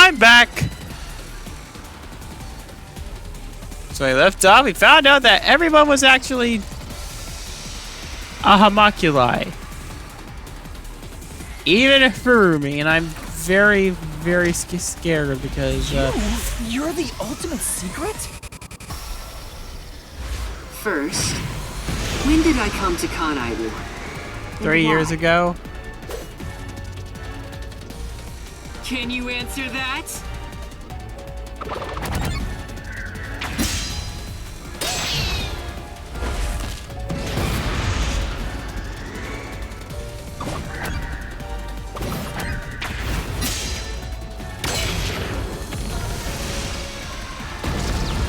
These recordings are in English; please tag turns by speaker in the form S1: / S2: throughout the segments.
S1: I'm back! So we left off, we found out that everyone was actually a homunculi. Even Furumi, and I'm very, very scared because,
S2: You're the ultimate secret?
S3: First, when did I come to Kanai War?
S1: 3 years ago.
S3: Can you answer that?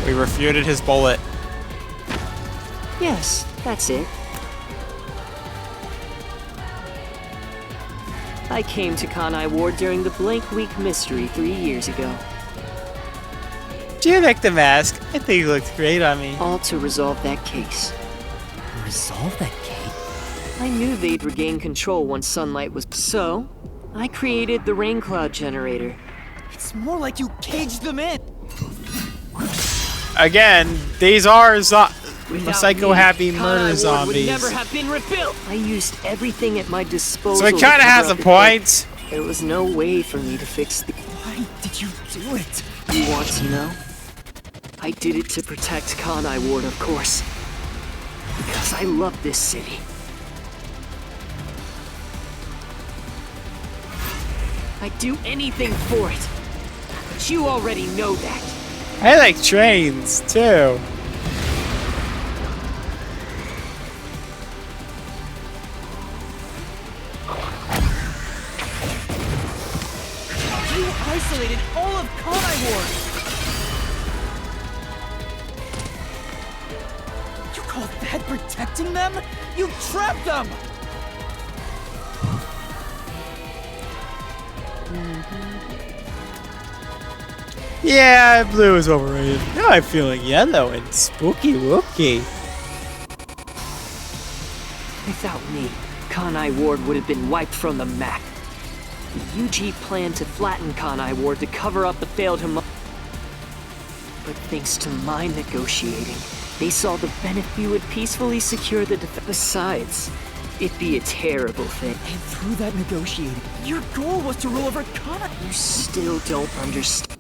S1: We refuted his bullet.
S3: Yes, that's it. I came to Kanai Ward during the Blank Week mystery 3 years ago.
S1: Do you like the mask? I think it looks great on me.
S3: All to resolve that case.
S2: Resolve that case?
S3: I knew they'd regain control once sunlight was... So, I created the rain cloud generator.
S2: It's more like you caged them in.
S1: Again, these are
S3: Without
S1: psycho-happy
S3: me,
S1: murder
S3: Kanai Ward
S1: zombies.
S3: would never have been rebuilt. I used everything at my disposal.
S1: So it kind of has a point.
S3: There was no way for me to fix the...
S2: Why did you do it?
S3: You want to know? I did it to protect Kanai Ward, of course. Because I love this city. I'd do anything for it. But you already know that.
S1: I like trains, too.
S2: You isolated all of Kanai Ward. You call that protecting them? You trapped them!
S1: Yeah, blue is overrated. Now I'm feeling yellow and spooky wookie.
S3: Without me, Kanai Ward would have been wiped from the map. The UG planned to flatten Kanai Ward to cover up the failed But thanks to my negotiating, they saw the benefit would peacefully secure the defense. Besides, it'd be a terrible thing.
S2: And through that negotiating, your goal was to rule over Kanai.
S3: You still don't understand.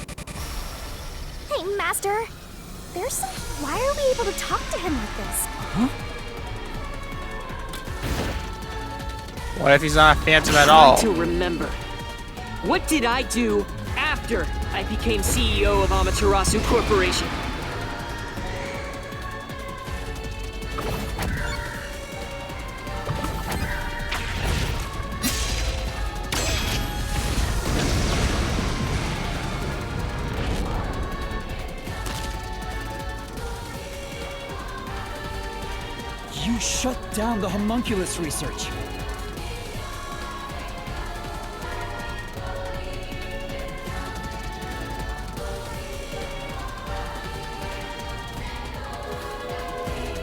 S4: Hey, Master! There's some... Why are we able to talk to him like this?
S2: Huh?
S1: What if he's not a phantom at all?
S3: To remember. What did I do after I became CEO of Amaterasu Corporation?
S2: You shut down the homunculus research.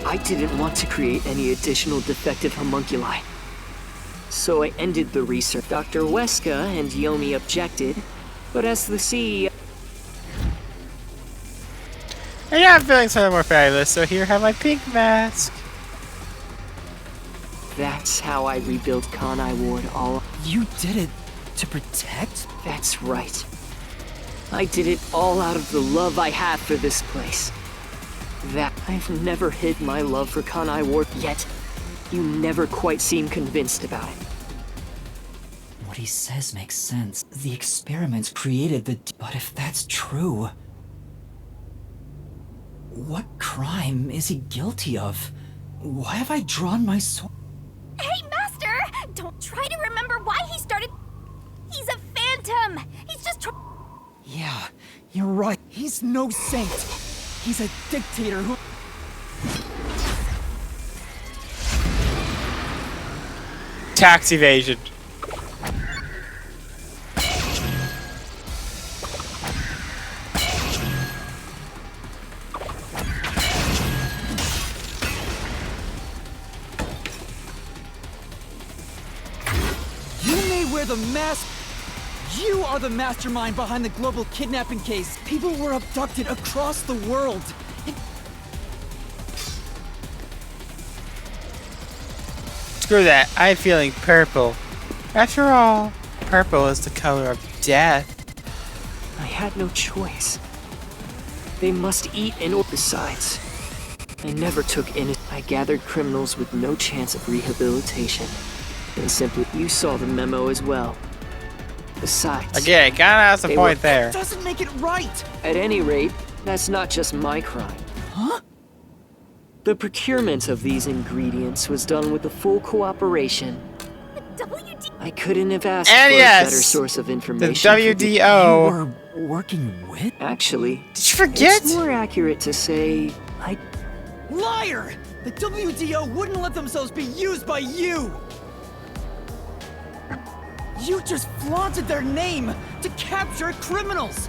S3: I didn't want to create any additional defective homunculi. So I ended the research. Dr. Weska and Yomi objected, but as the CEO...
S1: And yeah, I'm feeling something more fabulous, so here have my pink mask.
S3: That's how I rebuilt Kanai Ward all...
S2: You did it to protect?
S3: That's right. I did it all out of the love I have for this place. That I've never hid my love for Kanai Ward, yet you never quite seem convinced about it.
S2: What he says makes sense. The experiments created the... But if that's true... What crime is he guilty of? Why have I drawn my sword?
S4: Hey, Master! Don't try to remember why he started... He's a phantom! He's just
S2: Yeah, you're right. He's no saint. He's a dictator who...
S1: Tax evasion.
S2: You may wear the mask You are the mastermind behind the global kidnapping case. People were abducted across the world.
S1: Screw that. I'm feeling purple. After all, purple is the color of death.
S3: I had no choice. They must eat and besides, I never took in it. I gathered criminals with no chance of rehabilitation. And simply, you saw the memo as well. Besides,
S1: Again, kinda has a
S3: They
S1: point
S3: were-
S1: there.
S2: Doesn't make it right.
S3: at any rate, that's not just my crime.
S2: Huh?
S3: The procurement of these ingredients was done with the full cooperation.
S4: WD.
S3: I couldn't have asked
S1: And
S3: for
S1: yes,
S3: a better source of
S1: The
S3: information.
S1: WDO.
S2: You were working with?
S3: Actually,
S1: Did you forget?
S3: it's more accurate to say I
S2: Liar! The WDO wouldn't let themselves be used by you! You just flaunted their name to capture criminals!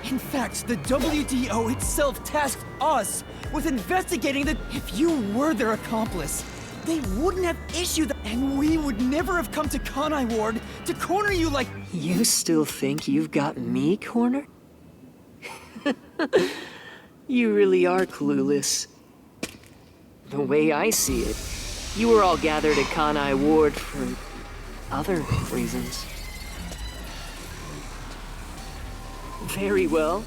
S2: In fact, the WDO itself tasked us with investigating the... If you were their accomplice, they wouldn't have issued the... And we would never have come to Kanai Ward to corner you like...
S3: You still think you've got me cornered? You really are clueless. The way I see it, you were all gathered at Kanai Ward for other reasons. Very well.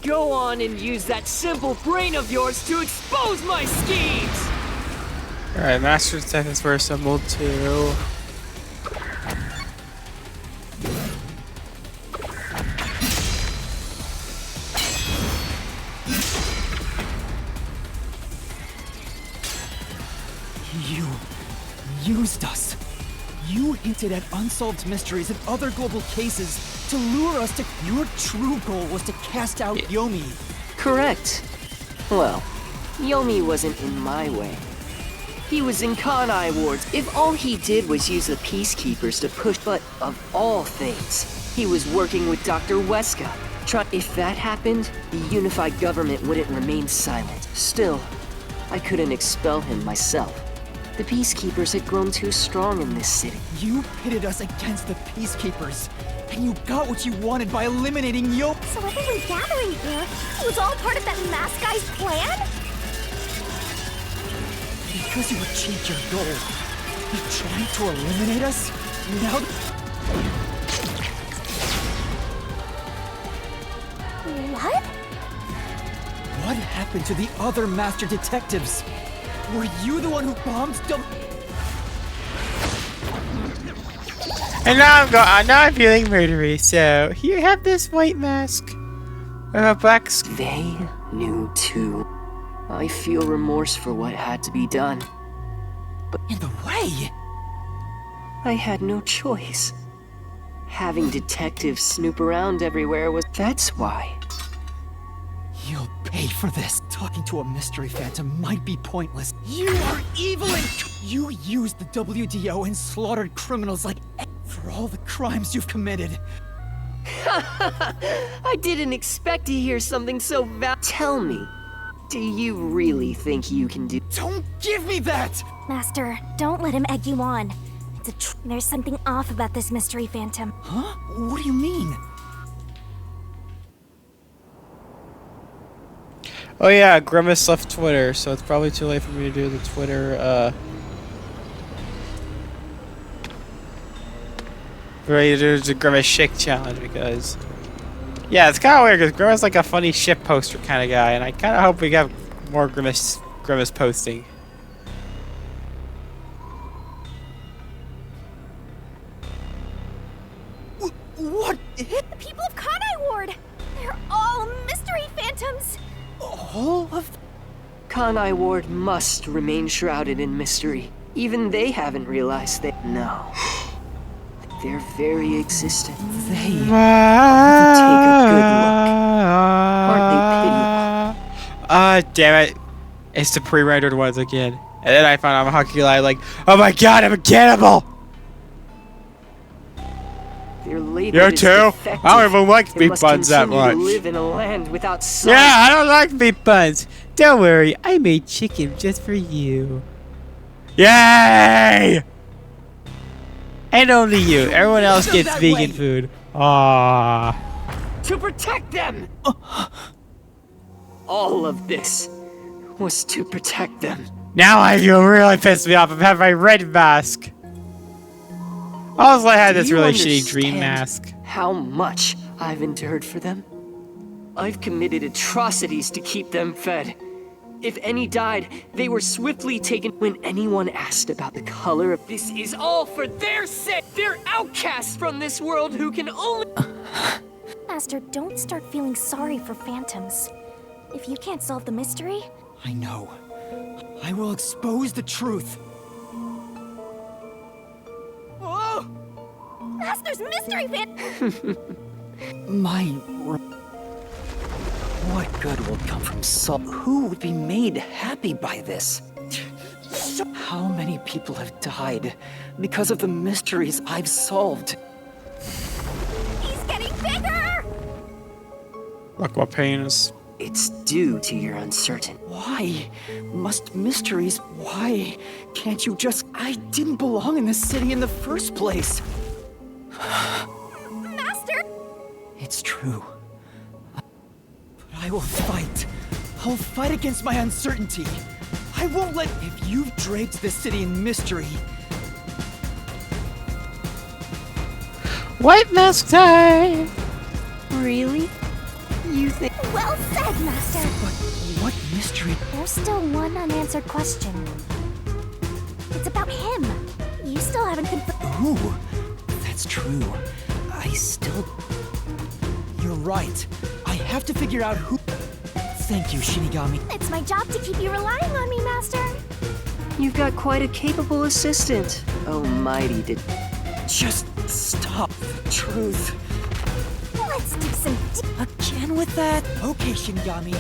S3: Go on and use that simple brain of yours to expose my schemes!
S1: Alright, Master Detectives were assembled too.
S2: You used us. You hinted at unsolved mysteries and other global cases to lure us to... Your true goal was to cast out Yomi.
S3: Correct. Well, Yomi wasn't in my way. He was in Kanai Ward's. If all he did was use the Peacekeepers to push, but of all things, he was working with Dr. Weska. If that happened, the unified government wouldn't remain silent. Still, I couldn't expel him myself. The Peacekeepers had grown too strong in this city.
S2: You pitted us against the Peacekeepers, and you got what you wanted by eliminating Yomi.
S4: So everyone gathering here, it was all part of that mask guy's plan?
S2: Because you achieved your goal, you tried to eliminate us? Now...
S4: What?
S2: What happened to the other master detectives? Were you the one who bombed
S1: And now I'm feeling murdery, so here you have this white mask. A black
S3: They knew too. I feel remorse for what had to be done.
S2: In the way?
S3: I had no choice. Having detectives snoop around everywhere was... That's why.
S2: You'll pay for this. Talking to a mystery phantom might be pointless. You are evil and... You used the WDO and slaughtered criminals like... For all the crimes you've committed.
S3: I didn't expect to hear something so Tell me, do you really think you can do...
S2: Don't give me that!
S4: Master, don't let him egg you on. There's something off about this mystery phantom.
S2: Huh? What do you mean?
S1: Oh yeah, Grimace left Twitter, so it's probably too late for me to do the Twitter, ready to do the Grimace Shake Challenge because... Yeah, it's kind of weird because Grimace is like a funny ship poster kind of guy, and I kind of hope we get more Grimace posting.
S2: What?
S4: The people of Kanai Ward! They're all mystery phantoms!
S2: All of...
S3: Kanai Ward must remain shrouded in mystery. Even they haven't realized that... No. Their very existence.
S2: They...
S3: Take a good look. Aren't they pitiable?
S1: Ah, damn it. It's the pre-rendered ones again. And then I found out I'm hockey like, oh my god, I'm a cannibal!
S3: Their labor
S1: You
S3: is
S1: too?
S3: defective.
S1: I don't even like
S3: They
S1: beef
S3: must
S1: buns that
S3: continue to
S1: much.
S3: live in a land without sun.
S1: Yeah, I don't like beef buns. Don't worry, I made chicken just for you. Yay! And only you. Everyone else
S2: Go
S1: gets
S2: that
S1: vegan
S2: way.
S1: food. Ah.
S3: To protect them! All of this was to protect them.
S1: Now I feel really pissed me off. I have my red mask. Also, I had
S3: Do
S1: this
S3: you
S1: really shitty dream
S3: understand
S1: mask.
S3: how much I've endured for them? I've committed atrocities to keep them fed. If any died, they were swiftly taken. When anyone asked about the color of this is all for their sake. They're outcasts from this world who can only.
S4: Master, don't start feeling sorry for phantoms. If you can't solve the mystery,
S2: I know. I will expose the truth. Whoa!
S4: Master's mystery phantom.
S2: What good will come from salt? Who would be made happy by this? How many people have died because of the mysteries I've solved?
S4: He's getting bigger.
S1: Look what pain is.
S3: It's due to your uncertainty.
S2: Why must mysteries? Why can't you just? I didn't belong in this city in the first place.
S4: Master.
S2: It's true. But I will fight. I'll fight against my uncertainty. I won't let. If you've draped this city in mystery.
S1: White mask time.
S3: Really? You think?
S4: Well said, Master.
S2: But what mystery?
S4: There's still one unanswered question. It's about him. You still haven't confirmed.
S2: Who? That's true. I still. You're right. I have to figure out who. Thank you, Shinigami.
S4: It's my job to keep you relying on me, Master.
S3: You've got quite a capable assistant. Almighty did.
S2: Just stop. The truth.
S4: Let's do some.
S2: Again with that? Okay, Shinigami.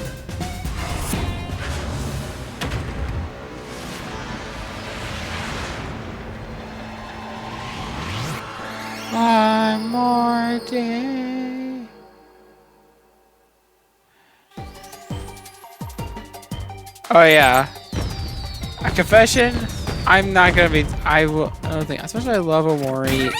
S1: One more day. Oh yeah. A confession. I'm not gonna be. I will. I don't think. Especially I love Omori.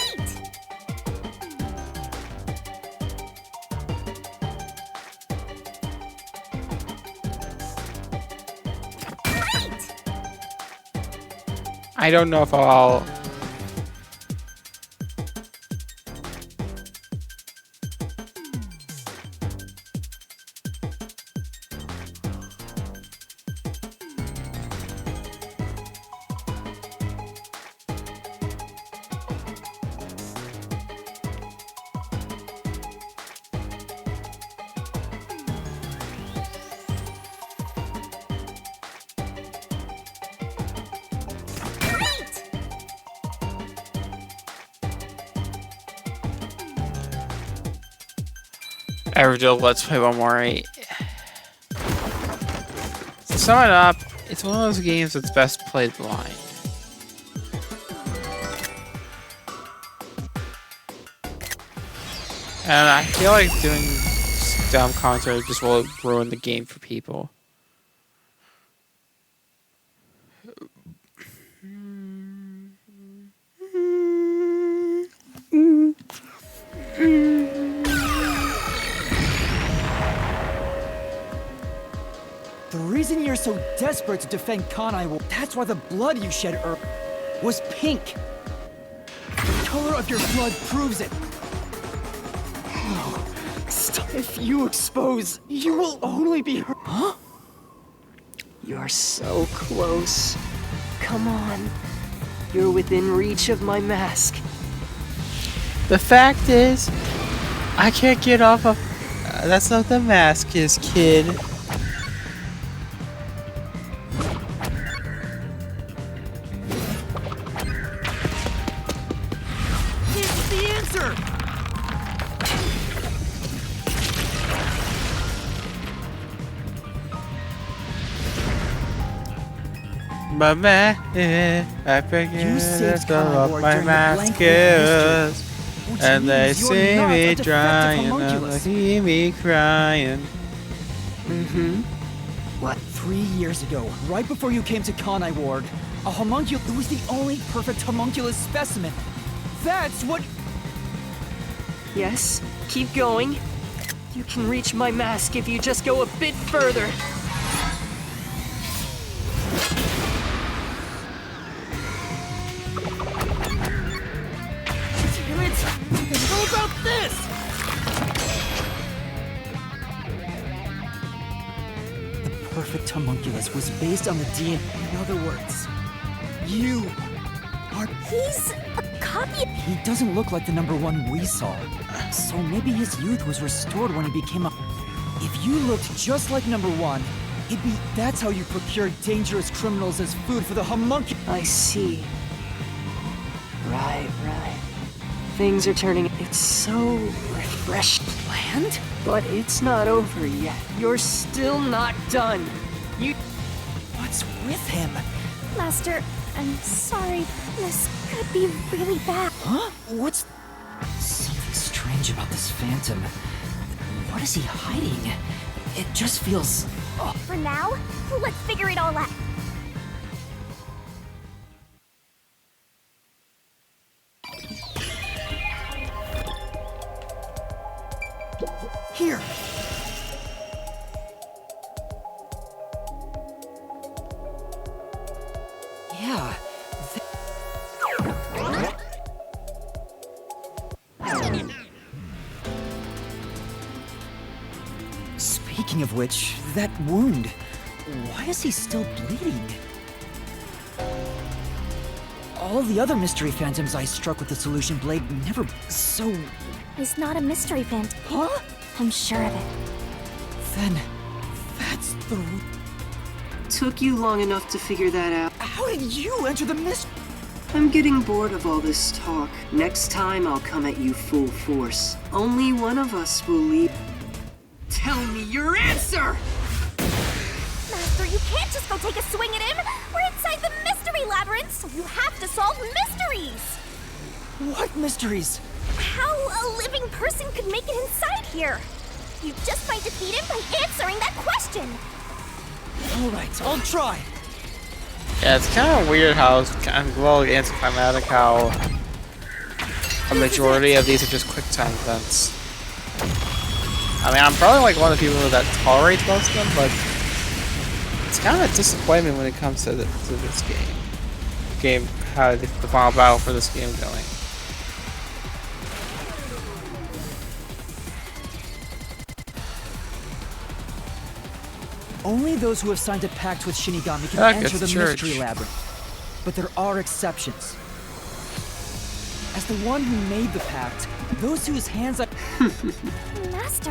S1: I don't know if I'll. Ever do Let's Play Omori. To sum it up, it's one of those games that's best played blind. And I feel like doing dumb commentary just will ruin the game for people.
S2: The reason you're so desperate to defend Kanai, that's why the blood you shed was pink. The color of your blood proves it. Oh, stop. If you expose, you will only be hurt. Huh?
S3: You're so close. Come on. You're within reach of my mask.
S1: The fact is, I can't get off of. That's not the mask is, kid.
S2: This is the answer.
S1: My man, I forget
S2: saved
S1: all
S2: Kanai
S1: of
S2: Ward
S1: my
S2: during the blank
S1: masks.
S2: Which
S1: And they
S2: means you're
S1: see
S2: not
S1: me
S2: a defective
S1: trying, and
S2: homunculus.
S1: they see me crying.
S3: Mm-hmm. What?
S2: 3 years ago, right before you came to Kanai Ward, a homunculus. It was the only perfect homunculus specimen. That's what.
S3: Yes, keep going. You can reach my mask if you just go a bit further.
S2: Damn it! And how about this? The perfect homunculus was based on the DNA. In other words, you are...
S4: He's a copy.
S2: He doesn't look like the number one we saw. So maybe his youth was restored when he became a... If you looked just like number one, it'd be... That's how you procure dangerous criminals as food for the homunculus.
S3: I see. Right. Things are turning... It's so refreshing.
S2: Planned?
S3: But it's not over yet. You're still not done. You...
S2: What's with him?
S4: Master, I'm sorry. This could be really bad.
S2: Huh? What's... Something strange about this phantom. What is he hiding? It just feels... Oh.
S4: For now, let's figure it all out.
S2: Here! Yeah. Speaking of which, that wound. Why is he still bleeding? All the other mystery phantoms I struck with the solution blade never... So...
S4: He's not a mystery phantom.
S2: Huh?
S4: I'm sure of it.
S2: Then... That's the...
S3: took you long enough to figure that out.
S2: How did you enter the mystery?
S3: I'm getting bored of all this talk. Next time I'll come at you full force. Only one of us will leave. Tell me your answer!
S4: Master, you can't just go take a swing at him! We're inside the mystery labyrinth, so you have to solve mysteries!
S2: What mysteries?
S4: How a living person could make it inside here? You just might defeat him by answering that question!
S2: Alright, I'll try.
S1: Yeah, it's kind of weird how it's kind of well anticlimactic how a majority of these are just quick time events. I mean, I'm probably like one of the people that tolerates most of them, but it's kind of a disappointment when it comes to this game. How the final battle for this game going.
S2: Only those who have signed a pact with Shinigami can enter the mystery labyrinth. But there are exceptions. As the one who made the pact, those whose hands I...
S4: Master,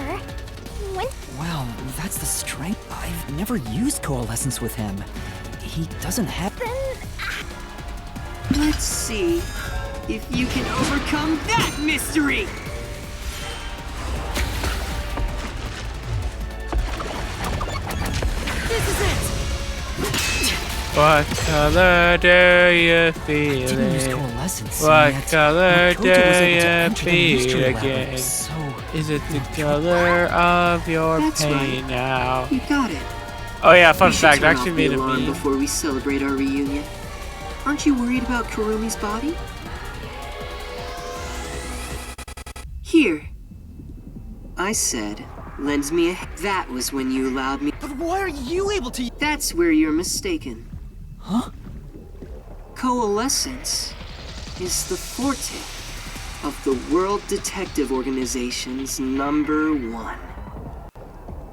S4: when...
S2: Well, that's the strength. I've never used coalescence with him. He doesn't have...
S4: Then...
S3: Let's see if you can overcome that mystery!
S2: This is it!
S1: What color do you feel?
S2: Didn't use coalescence.
S1: What
S2: yet
S1: color
S2: Makoto
S1: do
S2: was able to
S1: you
S2: enter the mystery
S1: feel
S2: labyrinth,
S1: again?
S2: So...
S1: Is it the color of your
S3: That's
S1: pain
S3: right.
S1: now?
S3: You got it.
S1: Oh yeah, fun
S3: We should
S1: fact, I
S3: turn
S1: actually
S3: off
S1: made
S3: the
S1: a
S3: alarm
S1: meme.
S3: before we celebrate our reunion. Aren't you worried about Kurumi's body? Here. I said, lend me a... That was when you allowed me...
S2: But why are you able to...
S3: That's where you're mistaken.
S2: Huh?
S3: Coalescence is the forte of the World Detective Organization's #1.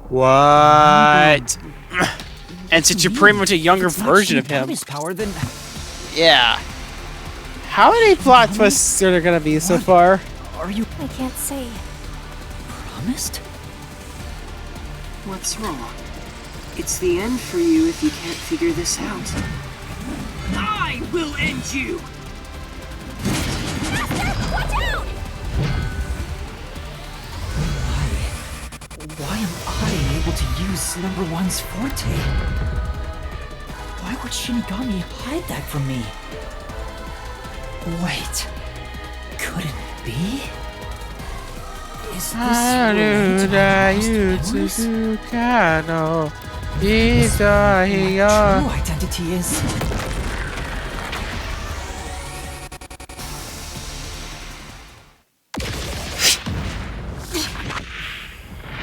S1: What? And since you're pretty much a younger version of him.
S2: His power, then...
S1: Yeah. How many plot twists are there gonna be so
S2: What?
S1: far?
S2: Are you
S4: I can't say.
S2: promised?
S3: What's wrong? It's the end for you if you can't figure this out. I will end you!
S4: Watch out!
S2: Why am I able to use #1's forte? Why would Shinigami hide that from me? Wait, could it be? Is this related to my lost powers? My true identity is...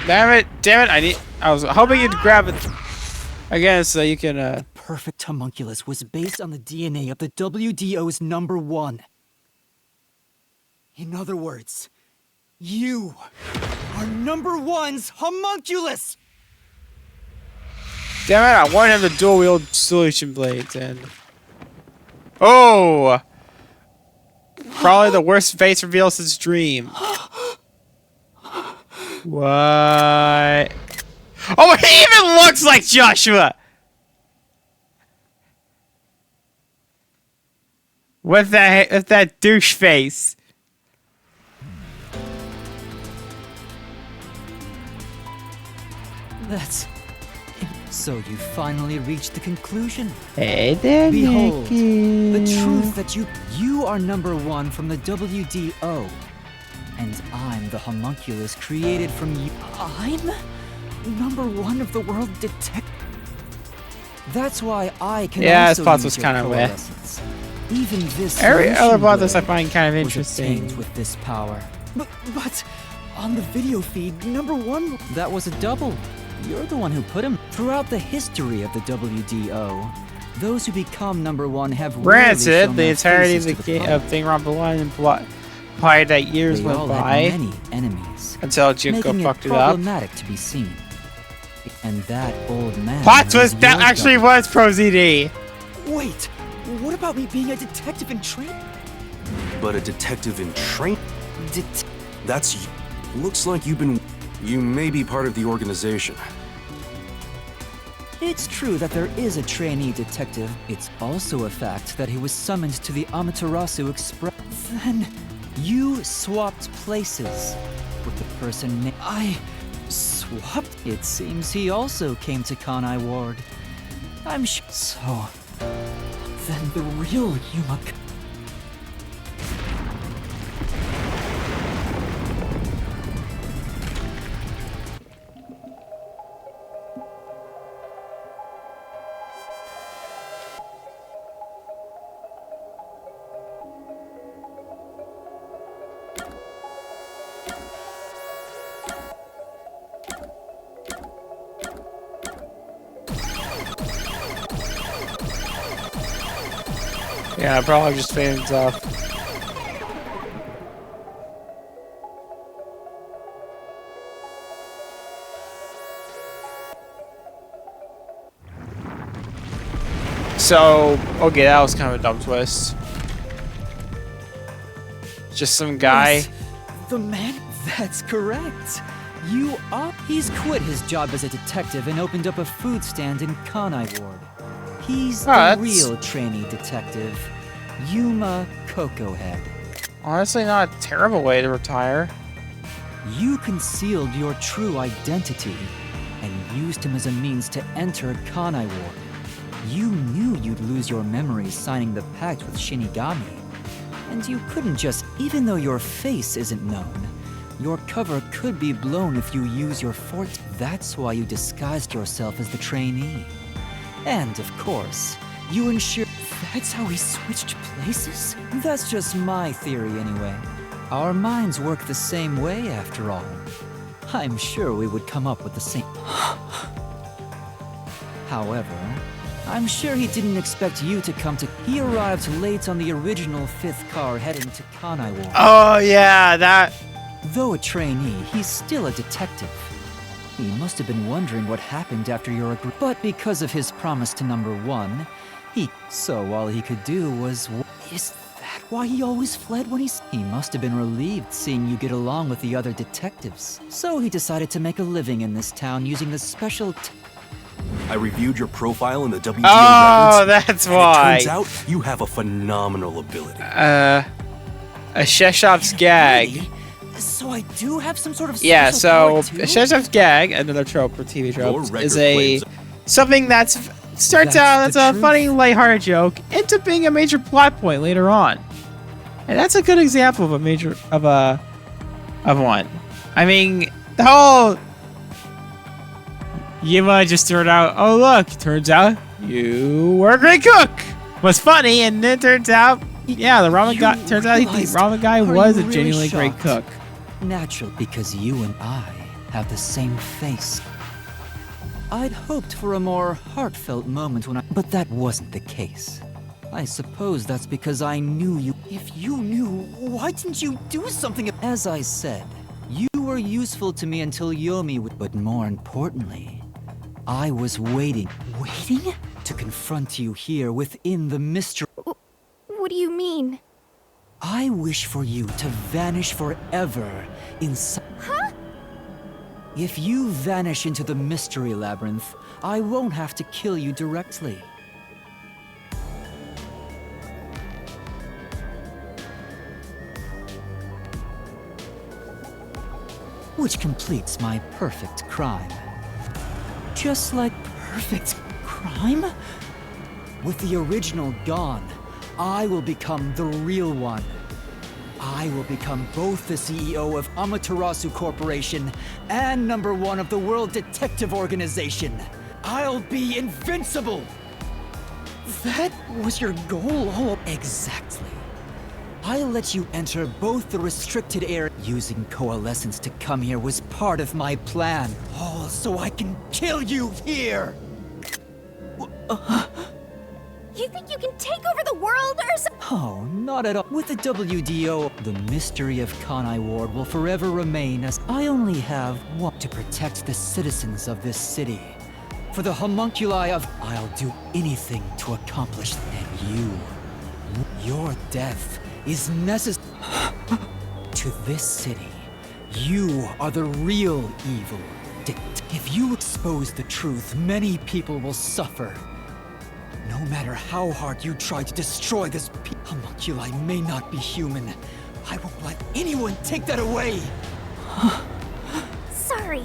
S1: Damn it! I was hoping you'd grab it again so you can.
S2: Perfect homunculus was based on the DNA of the WDO's #1. In other words, you are #1's homunculus!
S1: Damn it! I wanted him to dual wield solution blades and. Oh! Probably the worst face reveal since Dream. What? Oh, he even looks like Joshua! With that douche face.
S2: That's... So you finally reached the conclusion.
S1: Hey there,
S2: Behold,
S1: Nikki.
S2: the truth that you are #1 from the WDO. And I'm the homunculus created from you. I'm #1 of the world detect. That's why I can
S1: Yeah, this
S2: also
S1: plot
S2: use
S1: was
S2: your
S1: kind of wet.
S2: coalescence. Even this
S1: Every other
S2: solution
S1: plot this I
S2: blade
S1: find kind of
S2: was
S1: interesting.
S2: obtained with this power. But on the video feed, #1, that was a double. You're the one who put him. Throughout the history of the WDO, those who become #1 have rarely
S1: Granted,
S2: shown
S1: the
S2: their
S1: entirety of
S2: faces
S1: the
S2: to
S1: game
S2: public.
S1: of Thing Rumble 1 implied that years
S2: They
S1: went
S2: all
S1: by
S2: had many enemies,
S1: until Junko
S2: making
S1: fucked
S2: it
S1: it up.
S2: problematic to be seen. And that old man.
S1: Plot
S2: was
S1: twist, that
S2: your
S1: actually
S2: double.
S1: was ProZD.
S2: Wait, what about me being a detective in training?
S5: But a detective in train? That's... Looks like you've been... You may be part of the organization.
S2: It's true that there is a trainee detective. It's also a fact that he was summoned to the Amaterasu Express. Then you swapped places with the person I swapped? It seems he also came to Kanai Ward. I'm sure. So, then the real Yuma.
S1: Yeah, probably just fans off. So, okay, that was kind of a dumb twist. Just some guy.
S2: Yes, the man? That's correct. You are. He's quit his job as a detective and opened up a food stand in Kanai Ward. He's the
S1: that's-
S2: real trainee detective, Yuma Cocohead.
S1: Honestly, not a terrible way to retire.
S2: You concealed your true identity and used him as a means to enter Kanai Ward. You knew you'd lose your memories signing the pact with Shinigami. And you couldn't just, even though your face isn't known, your cover could be blown if you use your fort. That's why you disguised yourself as the trainee. And of course, you ensured. That's how we switched places? That's just my theory anyway. Our minds work the same way after all. I'm sure we would come up with the same. However, I'm sure he didn't expect you to come to. He arrived late on the original 5th car heading to Kanai Ward.
S1: Oh, yeah, that.
S2: Though a trainee, he's still a detective. He must have been wondering what happened after your but because of his promise to #1, so all he could do was. Is that why he always fled when he must have been relieved seeing you get along with the other detectives. So he decided to make a living in this town using the special.
S5: I reviewed your profile in the WDO
S1: Oh,
S5: records,
S1: that's
S5: and
S1: why.
S5: it turns out you have a phenomenal ability.
S1: A Sheshop's gag.
S2: Really? So I do have some sort of.
S1: Yeah,
S2: special
S1: so
S2: power
S1: a
S2: too?
S1: Sheshop's gag, another trope for TV
S5: Your
S1: tropes,
S5: record
S1: is a
S5: claims-
S1: something that's starts
S2: That's
S1: out
S2: the
S1: as a
S2: truth.
S1: funny, lighthearted joke, ends up being a major plot point later on, and that's a good example of a major of one. I mean, the whole Yuma just turned out. Oh look, turns out you were a great cook. Was funny, and then turns out, yeah, the ramen
S2: You
S1: guy. Turns out the
S2: realized-
S1: ramen guy
S2: are
S1: was
S2: you
S1: a
S2: really
S1: genuinely great
S2: shocked?
S1: cook.
S2: Natural, because you and I have the same face. I'd hoped for a more heartfelt moment but that wasn't the case. I suppose that's because I knew you. If you knew, why didn't you do something? As I said, you were useful to me until Yomi but more importantly, I was waiting. Waiting? To confront you here within the mystery.
S4: What do you mean?
S2: I wish for you to vanish forever inside.
S4: Huh?
S2: If you vanish into the mystery labyrinth, I won't have to kill you directly. Which completes my perfect crime. Just like perfect crime? With the original gone, I will become the real one. I will become both the CEO of Amaterasu Corporation and #1 of the World Detective Organization. I'll be invincible! That was your goal all— Exactly. I'll let you enter both the restricted area. Using Coalescence to come here was part of my plan. All so I can kill you here!
S4: You think you can take over the world or something?
S2: Oh, not at all. With the WDO, the mystery of Kanai Ward will forever remain as I only have one to protect the citizens of this city. For the homunculi of I'll do anything to accomplish. And your death is necessary. To this city, you are the real evil. If you expose the truth, many people will suffer. No matter how hard you try to destroy this homunculi may not be human. I won't let anyone take that away!
S4: Sorry,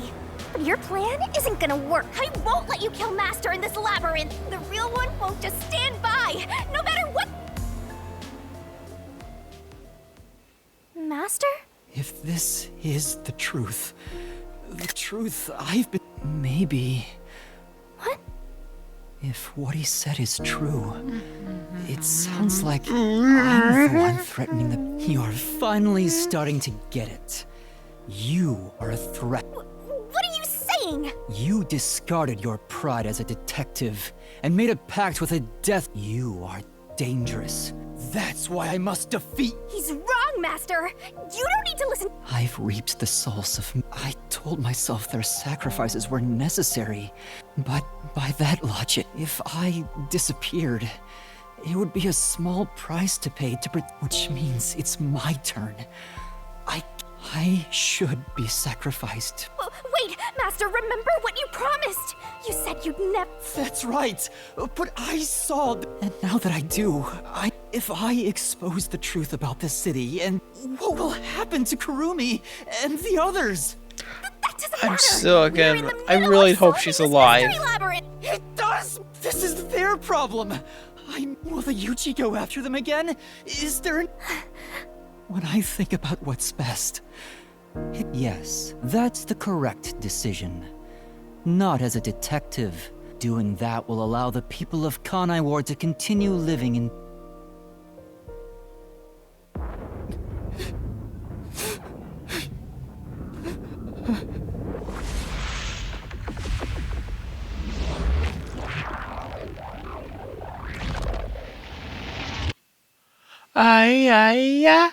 S4: but your plan isn't gonna work. I won't let you kill Master in this labyrinth. The real one won't just stand by, no matter what. Master?
S2: If this is the truth I've been— Maybe—
S4: What?
S2: If what he said is true, it sounds like I'm the one threatening the— You're finally starting to get it. You are a threat.
S4: What are you saying?
S2: You discarded your pride as a detective and made a pact with a death. You are dangerous. That's why I must defeat—
S4: He's wrong, Master. You don't need to listen.
S2: I've reaped the souls of— I told myself their sacrifices were necessary. But by that logic, if I disappeared, it would be a small price to pay which means it's my turn. I should be sacrificed.
S4: Wait, Master, remember what you promised. You said you'd never—
S2: That's right, but I saw and now that I do, if I expose the truth about this city, and what will happen to Kurumi and the others?
S4: That doesn't
S1: I'm
S4: matter.
S1: still,
S4: We're
S1: again,
S4: in the
S1: I
S4: middle
S1: really
S4: of
S1: hope
S4: solving
S1: she's
S4: this
S1: alive.
S4: mystery labyrinth.
S2: It does! This is their problem! Will the Yuchi go after them again? Is there When I think about what's best, yes, that's the correct decision. Not as a detective. Doing that will allow the people of Kanai Ward to continue living in—
S1: Ay.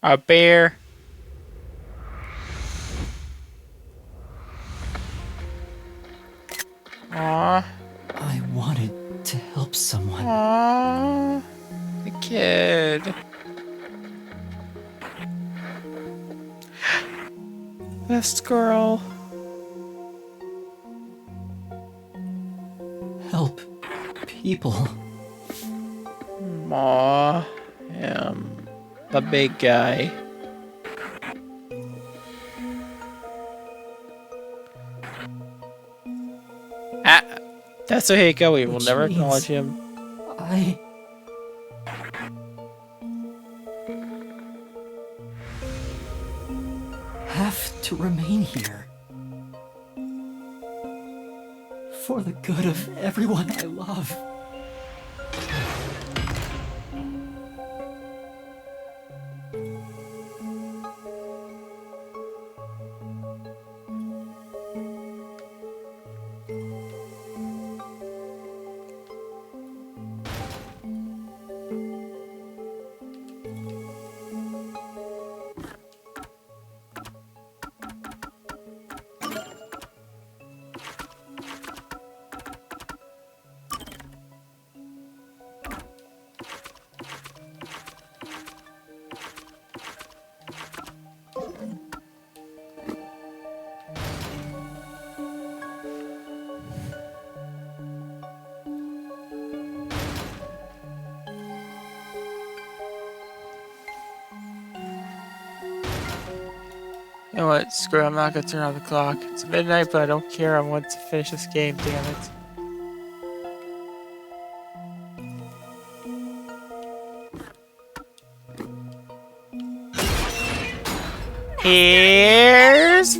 S1: A bear. Aww.
S2: I wanted to help someone.
S1: Aww. The kid. Best girl.
S2: Help people.
S1: Aw. Him. The big guy. That's Ohika, we will
S2: Which
S1: never
S2: means-
S1: acknowledge him.
S2: I have to remain here. For the good of everyone I love.
S1: You know what? Screw it, I'm not gonna turn on the clock. It's midnight, but I don't care. I want to finish this game, damn it. Here's...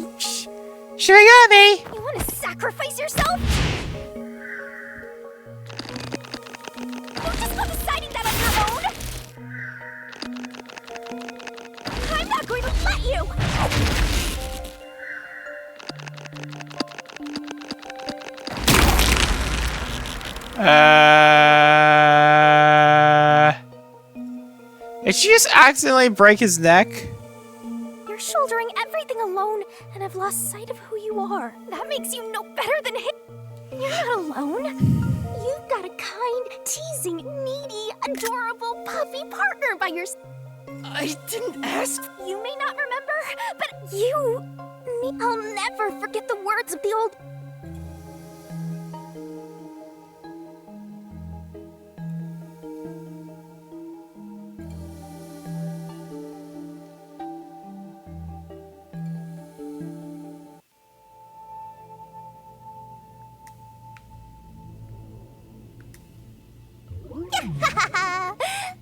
S1: Shirigami!
S4: You want to sacrifice yourself? Don't just go deciding that on your own! I'm not going to let you!
S1: Did she just accidentally break his neck?
S4: You're shouldering everything alone, and I've lost sight of who you are. That makes you no better than him. You're not alone. You've got a kind, teasing, needy, adorable, puffy partner by your side.
S2: I didn't ask.
S4: You may not remember, but you... I'll never forget the words of the old...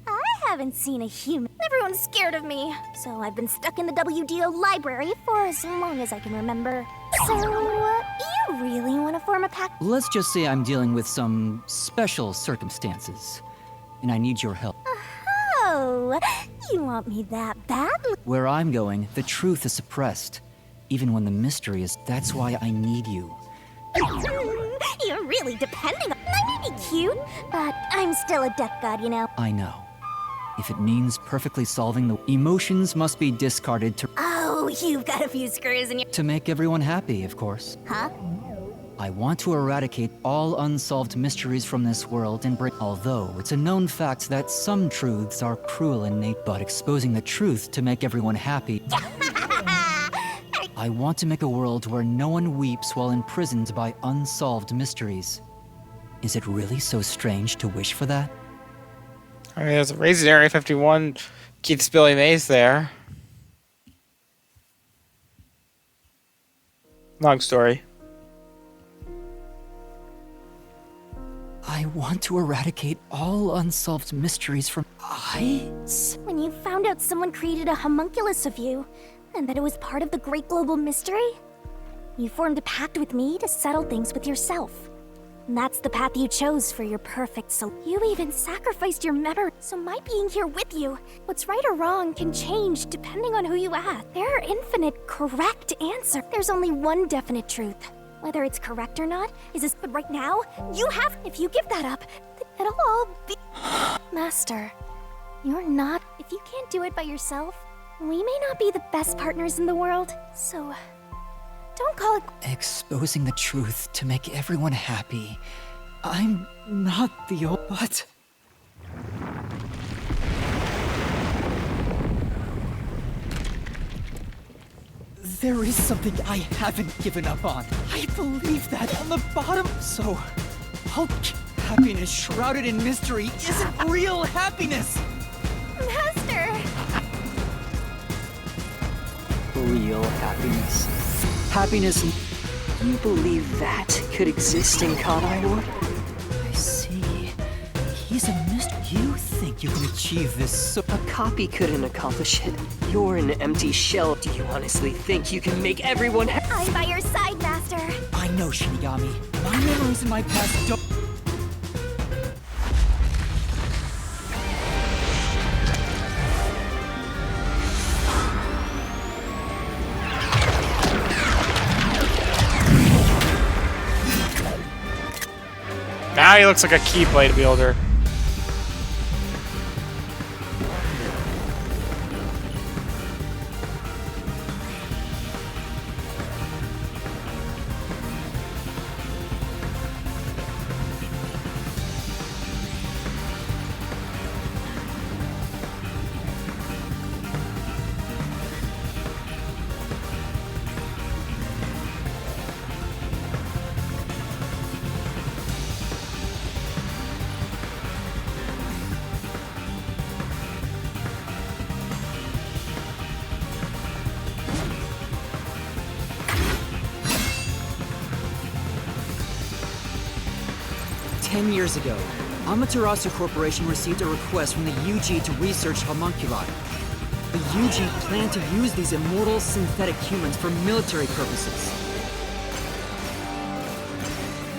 S4: I haven't seen a human. Everyone's scared of me, so I've been stuck in the WDO library for as long as I can remember. So, you really want to form a pact?
S6: Let's just say I'm dealing with some special circumstances, and I need your help.
S4: Oh, you want me that badly?
S6: Where I'm going, the truth is suppressed, even when the mystery is. That's why I need you.
S4: You're really depending on... I may be cute, but I'm still a death god, you know.
S6: I know. If it means perfectly solving the emotions must be discarded
S4: Oh, you've got a few screws in your...
S6: to make everyone happy, of course.
S4: Huh?
S6: I want to eradicate all unsolved mysteries from this world and bring. Although it's a known fact that some truths are cruel and nature, but exposing the truth to make everyone happy. I want to make a world where no one weeps while imprisoned by unsolved mysteries. Is it really so strange to wish for that?
S1: I mean, there's a reason Area 51 keeps Billy Mays there. Long story.
S6: I want to eradicate all unsolved mysteries from.
S4: When you found out someone created a homunculus of you, and that it was part of the great global mystery, you formed a pact with me to settle things with yourself. And that's the path you chose for your perfect soul. You even sacrificed your memory, so my being here with you, what's right or wrong can change depending on who you ask. There are infinite correct answers. There's only one definite truth. Whether it's correct or not is as good right now. You have, if you give that up, then it'll all be... Master, you're not... If you can't do it by yourself, we may not be the best partners in the world, so... Don't call it...
S6: Exposing the truth to make everyone happy. I'm not the old... But...
S2: There is something I haven't given up on. I believe that on the bottom. So, happiness shrouded in mystery isn't real happiness.
S4: Master!
S3: Real happiness. Happiness. You believe that could exist in Kanai Ward?
S2: I see. He's a mystery. You think you can achieve this so...
S3: A copy couldn't accomplish it. You're an empty shell. Do you honestly think you can make everyone
S4: I'm by your side, Master.
S2: I know, Shinigami. My memories in my past don't...
S1: Now he looks like a Keyblade wielder.
S2: Years ago, Amaterasu Corporation received a request from the UG to research homunculi. The UG planned to use these immortal synthetic humans for military purposes.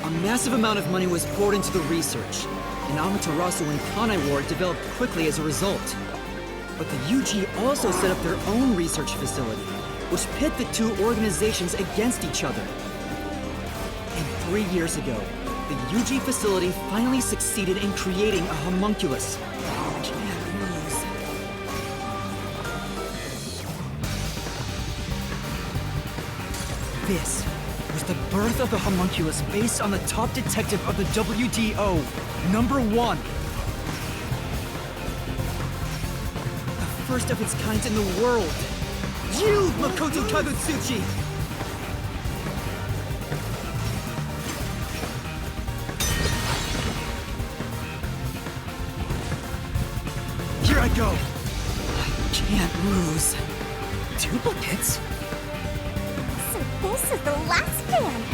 S2: A massive amount of money was poured into the research, and Amaterasu and Kanai Ward developed quickly as a result. But the UG also set up their own research facility, which pit the two organizations against each other. And 3 years ago, the UG facility finally succeeded in creating a homunculus. This was the birth of the homunculus based on the top detective of the WDO, #1. The first of its kind in the world. You, Makoto Kagutsuchi! Here I go! I can't lose. Duplicates?
S4: So this is the last stand.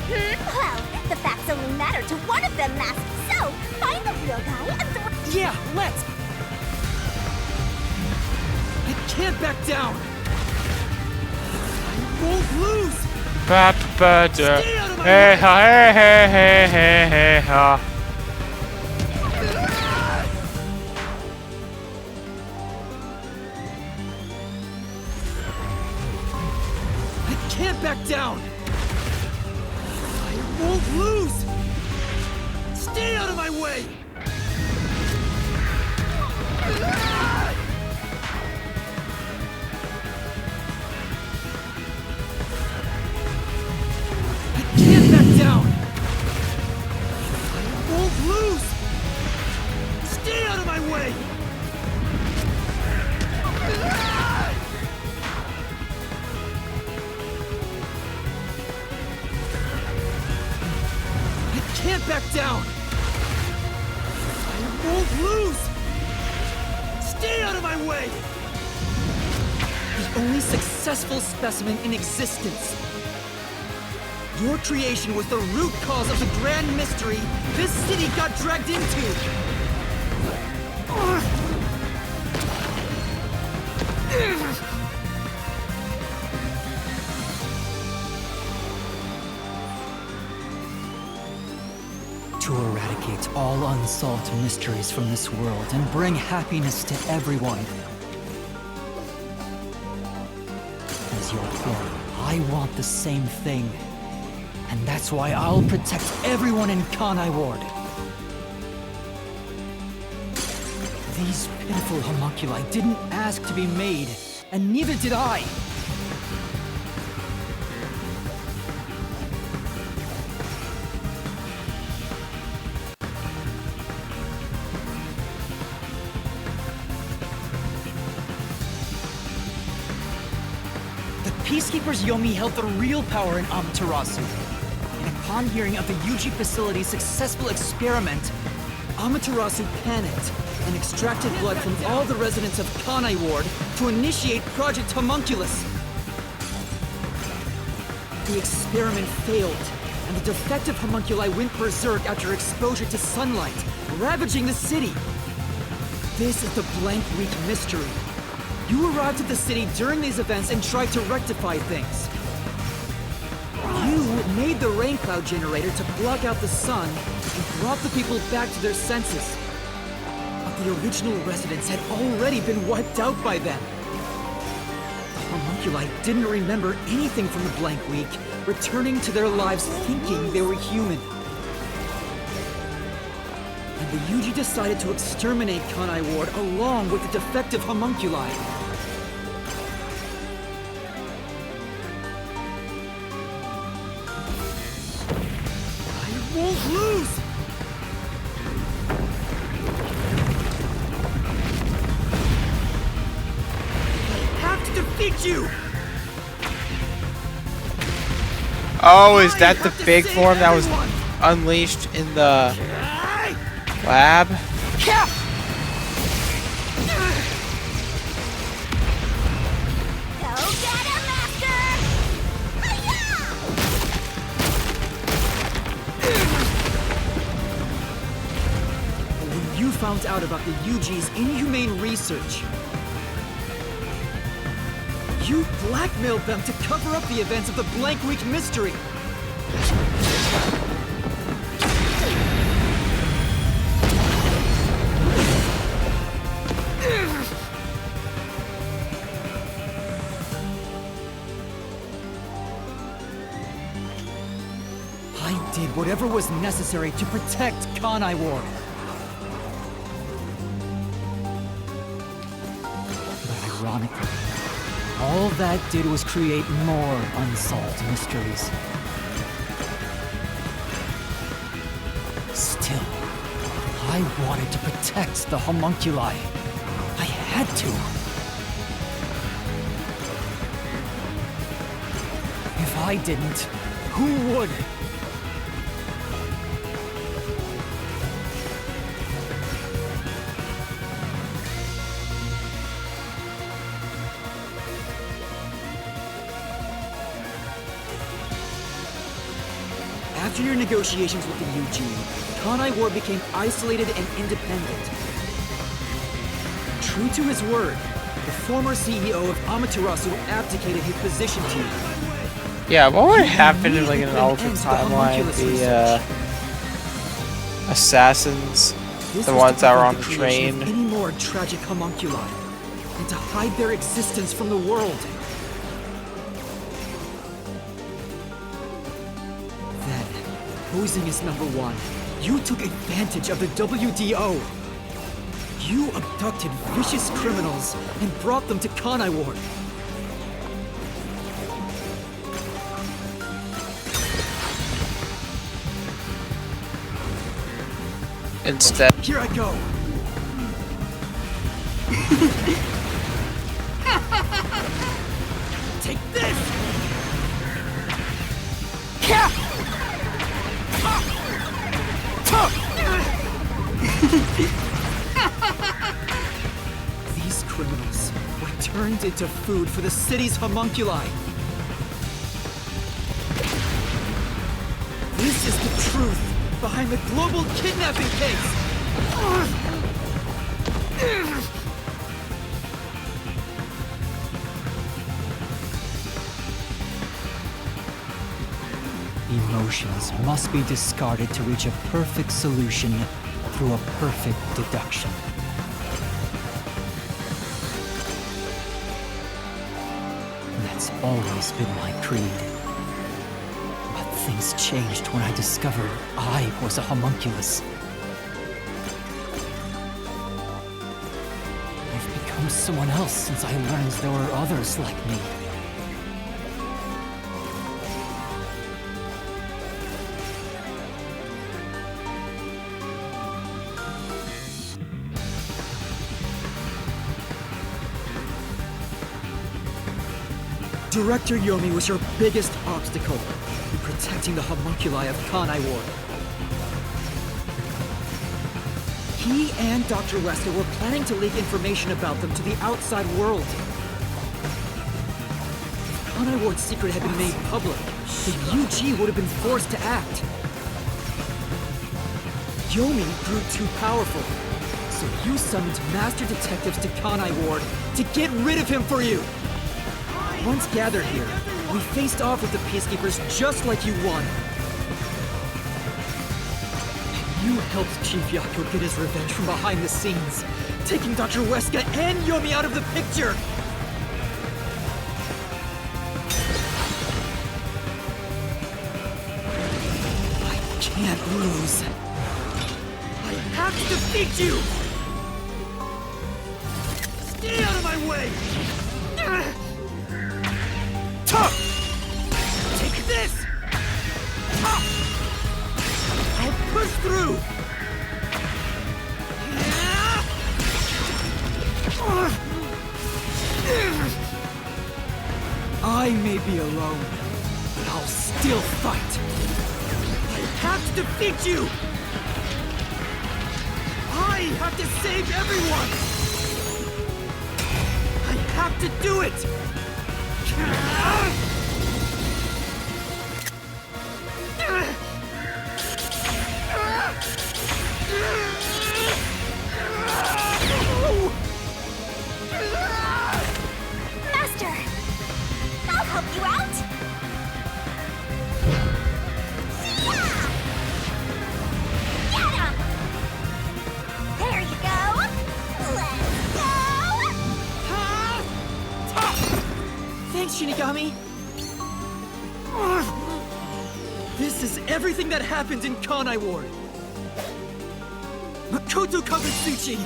S4: Well, the facts only matter to one of them, Mask. So, find the real guy and
S2: Yeah, let's! I can't back down! I won't lose! Stay out of my way! I can't back down! I won't lose! Stay out of my way! I can't back down! I won't lose! Stay out of my way! I can't back down! I won't lose! Stay out of my way! The only successful specimen in existence. Your creation was the root cause of the grand mystery this city got dragged into!
S6: To eradicate all unsolved mysteries from this world and bring happiness to everyone. As your clone, I want the same thing. And that's why I'll protect everyone in Kanai Ward. These pitiful homunculi didn't ask to be made, and neither did I.
S2: The Peacekeepers Yomi held the real power in Amaterasu. And upon hearing of the UG facility's successful experiment, Amaterasu panicked and extracted blood from all the residents of Kanai Ward to initiate Project Homunculus. The experiment failed, and the defective homunculi went berserk after exposure to sunlight, ravaging the city. This is the Blank Week mystery. You arrived at the city during these events and tried to rectify things. You made the rain cloud generator to block out the sun and brought the people back to their senses. But the original residents had already been wiped out by then. The homunculi didn't remember anything from the blank week, returning to their lives thinking they were human. And the Yuji decided to exterminate Kanai Ward along with the defective homunculi. I won't lose! I have to defeat you!
S1: Oh, is that the big form that was unleashed in the lab?
S4: Go get him, Master! Hi-ya!
S2: When you found out about the Yuji's inhumane research, you blackmailed them to cover up the events of the Blank Week mystery. I did whatever was necessary to protect Kanai Ward.
S6: But ironically, all that did was create more unsolved mysteries. Still, I wanted to protect the homunculi. I had to. If I didn't, who would?
S2: After your negotiations with the UG, Kanai Ward became isolated and independent. True to his word, the former CEO of Amaterasu abdicated his position to you.
S1: Yeah, what would happen if, like, in an alternate timeline, the assassins,
S2: This
S1: the
S2: was
S1: ones
S2: to
S1: that were on
S2: prevent
S1: the
S2: creation
S1: train,
S2: of any more tragic homunculi, and to hide their existence from the world. Then, posing as number one, you took advantage of the WDO. You abducted vicious criminals and brought them to Kanai Ward.
S1: instead.
S2: Here I go. Take this! These criminals were turned into food for the city's homunculi. This is the truth behind the global kidnapping case!
S6: Emotions must be discarded to reach a perfect solution through a perfect deduction. That's always been my creed. But things changed when I discovered I was a homunculus. I've become someone else since I learned there were others like me.
S2: Director Yomi was your biggest obstacle in protecting the homunculi of Kanai Ward. He and Dr. Lester were planning to leak information about them to the outside world. If Kanai Ward's secret had been made public, the UG would have been forced to act. Yomi grew too powerful, so you summoned master detectives to Kanai Ward to get rid of him for you. Once gathered here, We faced off with the Peacekeepers just like you wanted. You helped Chief Yako get his revenge from behind the scenes, taking Dr. Weska and Yomi out of the picture! I can't lose. I have to defeat you! Stay out of my way! Tough! Take this! I'll push through! I may be alone, but I'll still fight! I have to defeat you! I have to save everyone! I have to do it!
S4: Master! I'll help you out! Yeah! Get him! There you go! Let's go!
S2: Thanks, Shinigami! This is everything that happened in Kanai Ward! Makoto Kabutsuchi!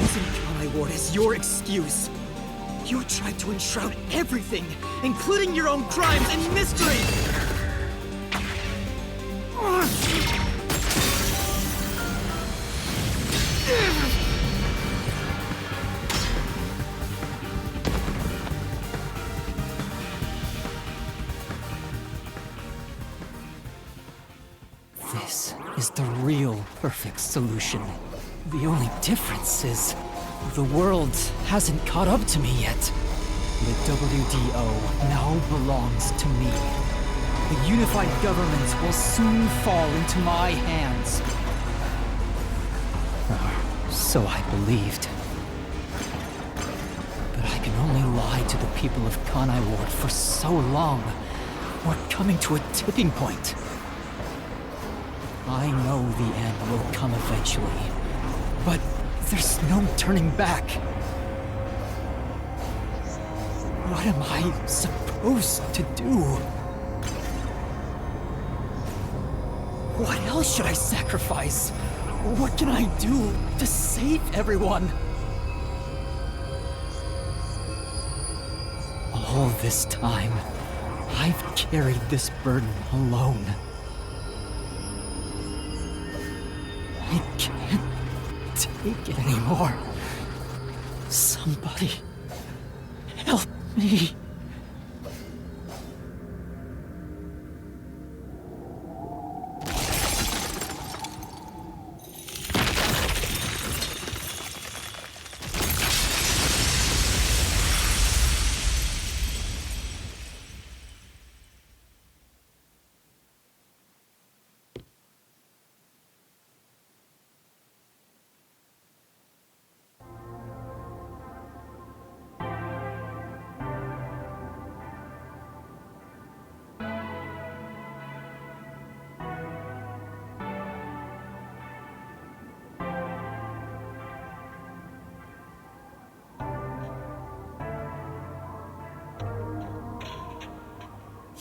S2: Using Kanai Ward as your excuse. You tried to enshroud everything, including your own crimes and mystery!
S6: This is the real perfect solution. The only difference is the world hasn't caught up to me yet. The WDO now belongs to me. The unified government will soon fall into my hands. Or so I believed. But I can only lie to the people of Kanai Ward for so long. We're coming to a tipping point. I know the end will come eventually, but there's no turning back. What am I supposed to do? What else should I sacrifice? What can I do to save everyone? All this time, I've carried this burden alone. I can't take it anymore. Somebody help me.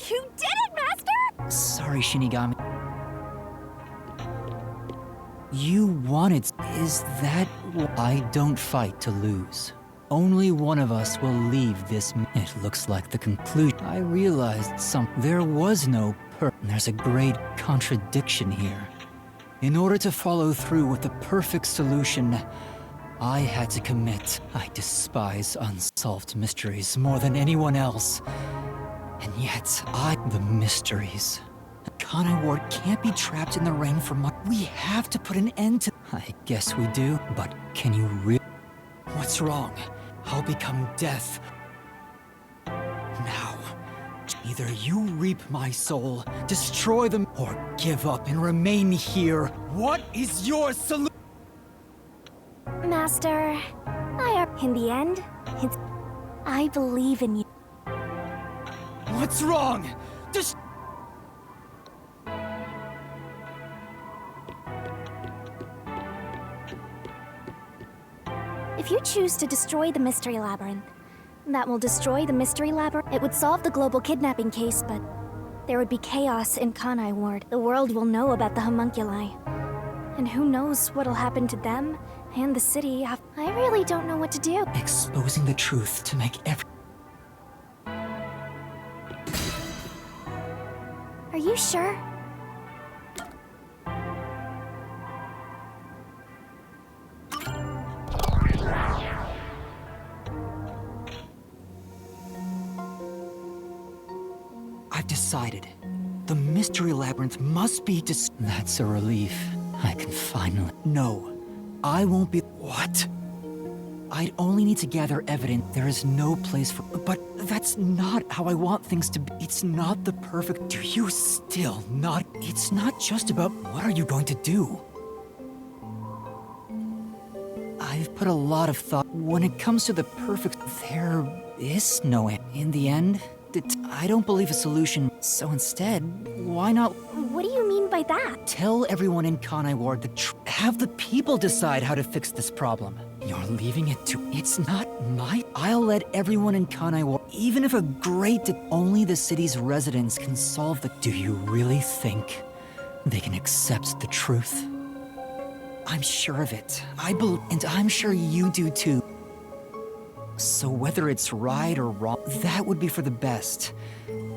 S4: You did it, Master!
S6: Sorry, Shinigami. You wanted... Is that... I don't fight to lose. Only one of us will leave this... It looks like the conclusion. I realized there was no There's a great contradiction here. In order to follow through with the perfect solution, I had to commit. I despise unsolved mysteries more than anyone else. And yet, the mysteries. Kanai Ward can't be trapped in the rain for much. We have to put an end to... I guess we do, but can you really... What's wrong? I'll become death. Now, either you reap my soul, destroy them, or give up and remain here.
S2: What is your solution?
S4: Master, in the end, I believe in you.
S2: What's wrong? Just...
S4: If you choose to destroy the Mystery Labyrinth, that will destroy the Mystery Labyrinth. It would solve the global kidnapping case, but there would be chaos in Kanai Ward. The world will know about the homunculi. And who knows what'll happen to them and the city. I really don't know what to do.
S6: Exposing the truth to make
S4: Are you sure?
S6: I've decided. The Mystery Labyrinth must be That's a relief. I can finally... No. I won't be... What? I'd only need to gather evidence. There is no place for... But that's not how I want things to be. It's not the perfect... Do you still not... It's not just about what are you going to do? I've put a lot of thought... When it comes to the perfect... There is no end. In the end, I don't believe a solution. So instead, why not...
S4: What do you mean by that?
S6: Tell everyone in Kanai Ward have the people decide how to fix this problem. You're leaving it to... It's not my... I'll let everyone in Kanai Ward... Even if a great... Only the city's residents can solve the... Do you really think they can accept the truth? I'm sure of it. And I'm sure you do too. So whether it's right or wrong, that would be for the best.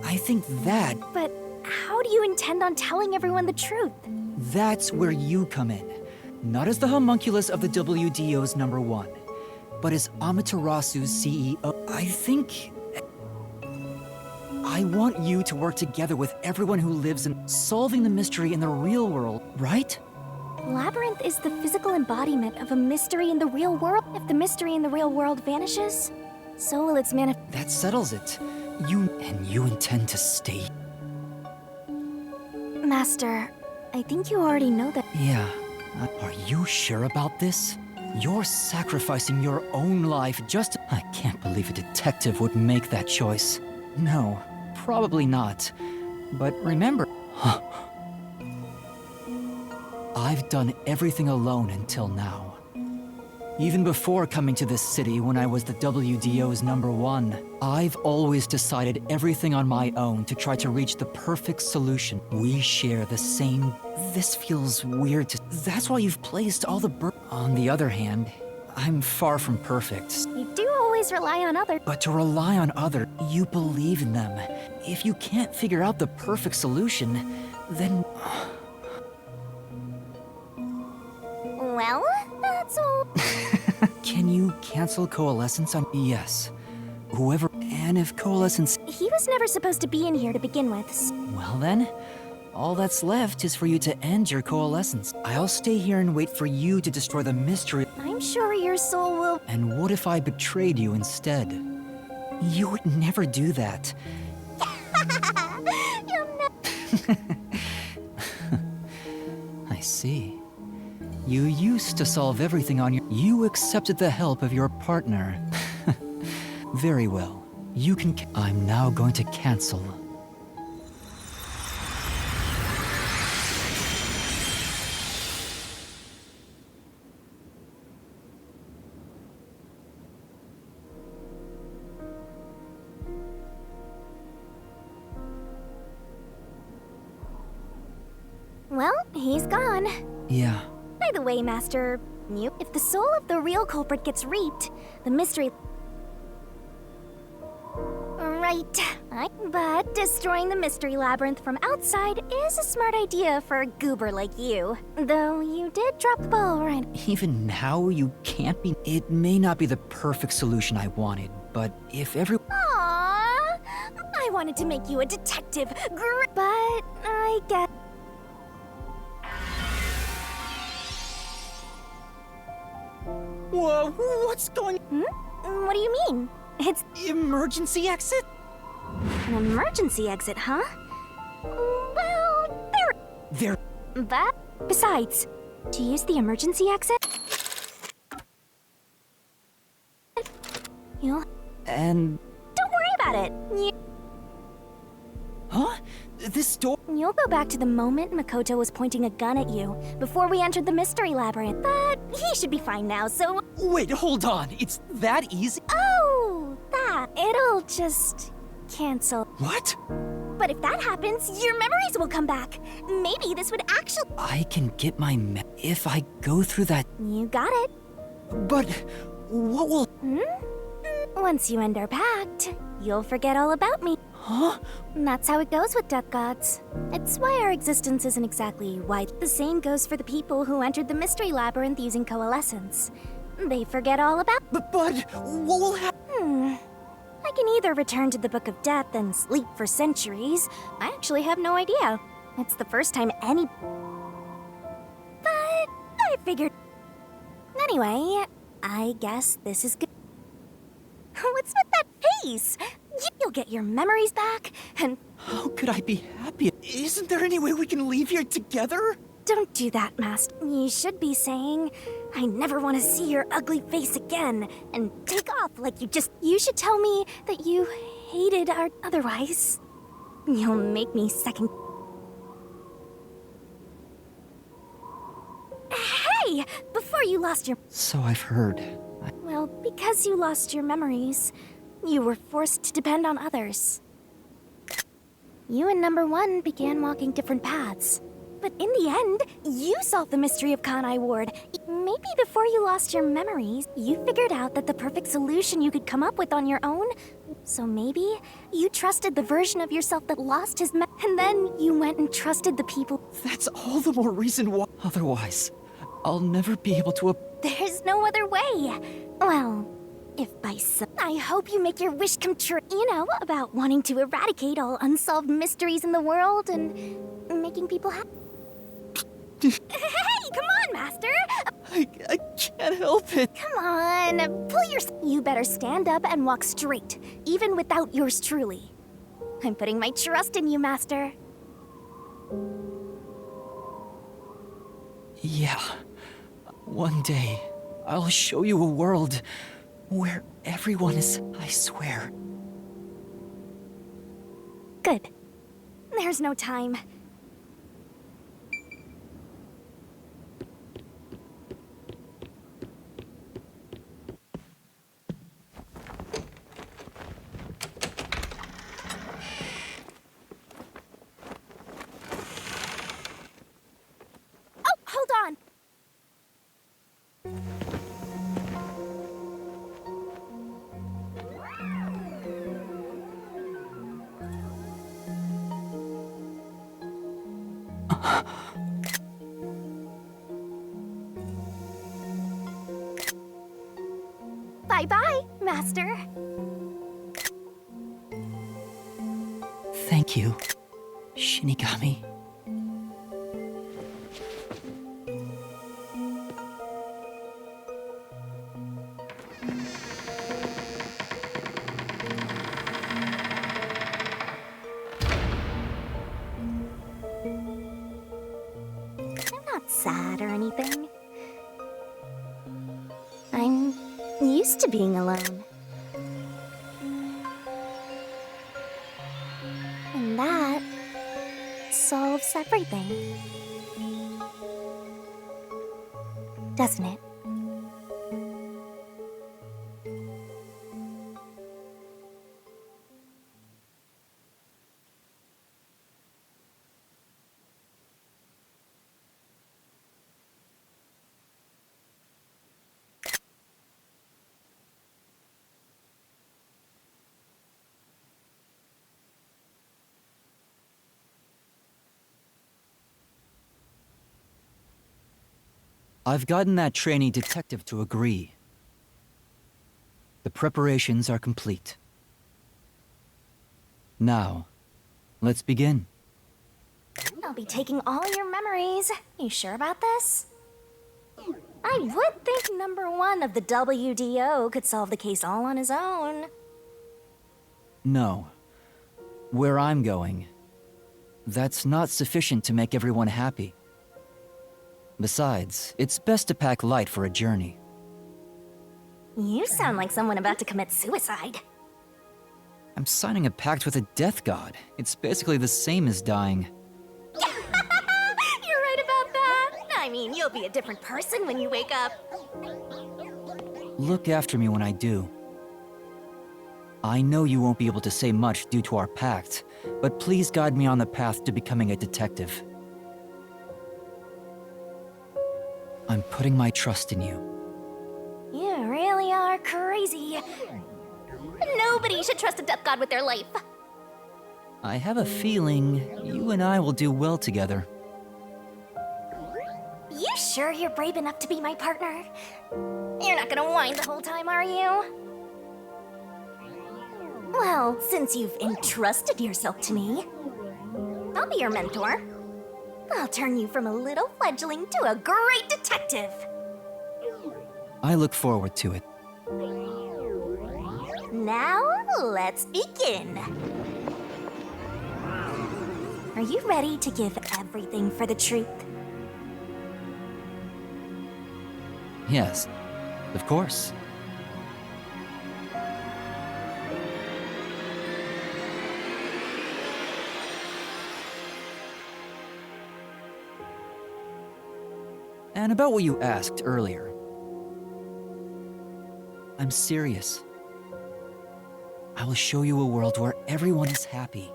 S6: I think that...
S4: But how do you intend on telling everyone the truth?
S6: That's where you come in. Not as the homunculus of the WDO's #1, but as Amaterasu's CEO. I think... I want you to work together with everyone who lives in solving the mystery in the real world, right?
S4: Labyrinth is the physical embodiment of a mystery in the real world. If the mystery in the real world vanishes, so will its
S6: That settles it. You intend to stay.
S4: Master, I think you already know that.
S6: Yeah. Are you sure about this? You're sacrificing your own life just... I can't believe a detective would make that choice. No, probably not. But remember... I've done everything alone until now. Even before coming to this city when I was the WDO's #1, I've always decided everything on my own to try to reach the perfect solution. We share the same... This feels weird to... That's why you've placed all the On the other hand, I'm far from perfect.
S4: You do always rely on others.
S6: But to rely on others, you believe in them. If you can't figure out the perfect solution, then...
S4: Well, that's all.
S6: Can you cancel Coalescence on... Yes. Whoever... And if Coalescence...
S4: He was never supposed to be in here to begin with.
S6: Well then, all that's left is for you to end your Coalescence. I'll stay here and wait for you to destroy the mystery.
S4: I'm sure your soul will...
S6: And what if I betrayed you instead? You would never do that. I see. You used to solve everything on your... You accepted the help of your partner. Very well. You can... I'm now going to cancel.
S4: Well, he's gone.
S6: Yeah.
S4: By the way, Master, if the soul of the real culprit gets reaped, the mystery... Right. But destroying the Mystery Labyrinth from outside is a smart idea for a goober like you. Though you did drop the ball, right?
S6: Even now, you can't be... It may not be the perfect solution I wanted, but if every...
S4: Aww! I wanted to make you a detective, but I guess...
S2: Whoa, what's going...
S4: What do you mean? It's
S2: Emergency exit?
S4: an emergency exit, huh? Well,
S6: There...
S4: But, besides, to use the emergency exit... You'll...
S6: And...
S4: Don't worry about it.
S2: Huh? This door...
S4: You'll go back to the moment Makoto was pointing a gun at you, before we entered the mystery labyrinth. But he should be fine now, so...
S2: Wait, hold on. It's that easy?
S4: Oh, that. It'll just... cancel.
S2: What?
S4: But if that happens, your memories will come back. Maybe this would actually...
S6: I can get my if I go through that.
S4: You got it.
S2: But... what will...
S4: Once you end our pact, you'll forget all about me.
S2: Huh?
S4: And that's how it goes with death gods. It's why our existence isn't exactly white. The same goes for the people who entered the mystery labyrinth using coalescence. They forget all about...
S2: But what will happen?
S4: I can either return to the Book of Death and sleep for centuries. I actually have no idea. It's the first time any... But I figured... Anyway, I guess this is good. What's with that face? You'll get your memories back, and...
S2: How could I be happy? Isn't there any way we can leave here together?
S4: Don't do that, Master. You should be saying, I never want to see your ugly face again, and take off like you just... You should tell me that you hated our... Otherwise, you'll make me second... Hey! Before you lost your...
S6: So I've heard.
S4: Well, because you lost your memories, you were forced to depend on others. You and Number One began walking different paths. But in the end, you solved the mystery of Kanai Ward. Maybe before you lost your memories, you figured out that the perfect solution you could come up with on your own. So maybe you trusted the version of yourself that lost his and then you went and trusted the people.
S2: That's all the more reason why...
S6: Otherwise, I'll never be able to...
S4: There's no other way. Well, if by some... I hope you make your wish come true. You know, about wanting to eradicate all unsolved mysteries in the world and making people happy. Hey, come on, Master!
S2: I can't help it.
S4: Come on, pull your... You better stand up and walk straight, even without yours truly. I'm putting my trust in you, Master.
S6: Yeah. One day, I'll show you a world where everyone is, I swear.
S4: Good. There's no time. Oh, hold on! Bye-bye, Master.
S6: Thank you, Shinigami.
S4: I'm not sad or anything. I'm used to being alone. And that solves everything. Doesn't it?
S6: I've gotten that trainee detective to agree. The preparations are complete. Now, let's begin.
S4: I'll be taking all your memories. You sure about this? I would think Number One of the WDO could solve the case all on his own.
S6: No. Where I'm going, that's not sufficient to make everyone happy. Besides, it's best to pack light for a journey.
S4: You sound like someone about to commit suicide.
S6: I'm signing a pact with a death god. It's basically the same as dying.
S4: You're right about that. I mean, you'll be a different person when you wake up.
S6: Look after me when I do. I know you won't be able to say much due to our pact, but please guide me on the path to becoming a detective. I'm putting my trust in you.
S4: You really are crazy. Nobody should trust a death god with their life.
S6: I have a feeling you and I will do well together.
S4: You sure you're brave enough to be my partner? You're not gonna whine the whole time, are you? Well, since you've entrusted yourself to me, I'll be your mentor. I'll turn you from a little fledgling to a great detective.
S6: I look forward to it.
S4: Now, let's begin. Are you ready to give everything for the truth?
S6: Yes, of course. And about what you asked earlier. I'm serious. I will show you a world where everyone is happy.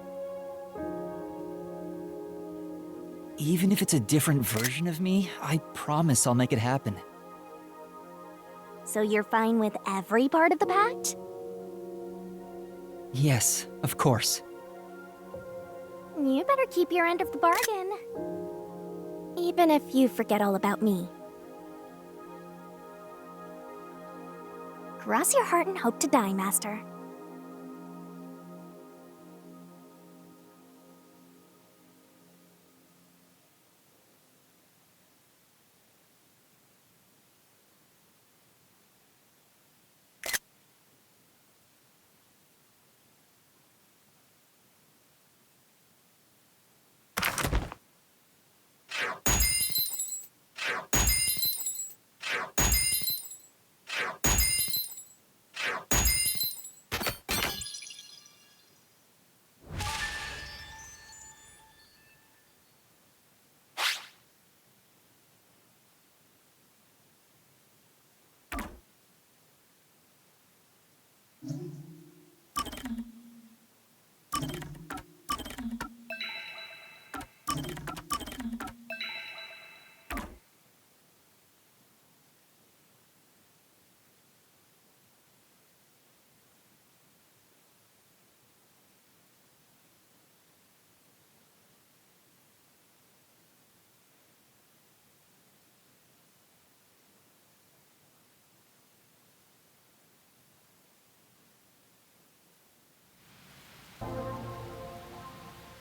S6: Even if it's a different version of me, I promise I'll make it happen.
S4: So you're fine with every part of the pact?
S6: Yes, of course.
S4: You better keep your end of the bargain. Even if you forget all about me. Cross your heart and hope to die, Master.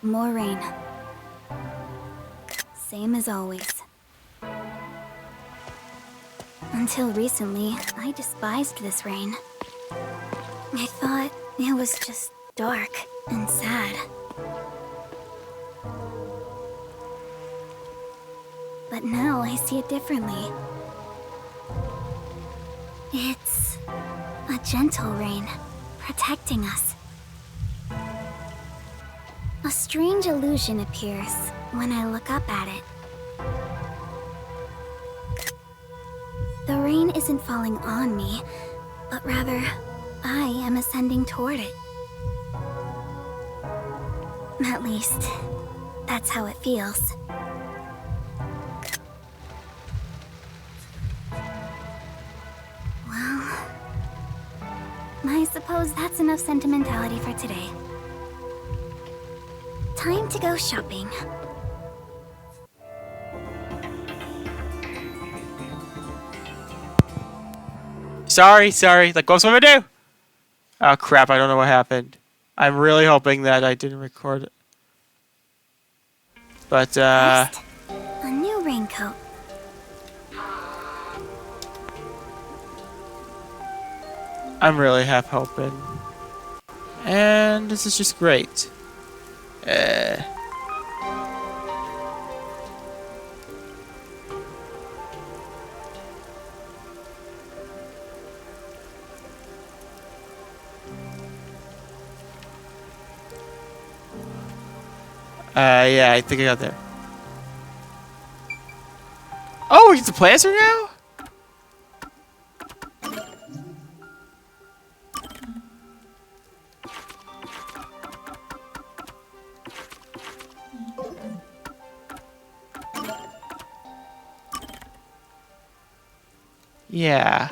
S4: More rain. Same as always. Until recently, I despised this rain. I thought it was just dark and sad. But now I see it differently. It's a gentle rain, protecting us. A strange illusion appears when I look up at it. The rain isn't falling on me, but rather, I am ascending toward it. At least, that's how it feels. Well, I suppose that's enough sentimentality for today. Time to go shopping.
S1: Sorry. Like, what was I gonna do? Oh crap! I don't know what happened. I'm really hoping that I didn't record it. But
S4: First, a new raincoat.
S1: I'm really half hoping. And this is just great. Yeah, I think I got there. Oh, we get to play as her now? Yeah.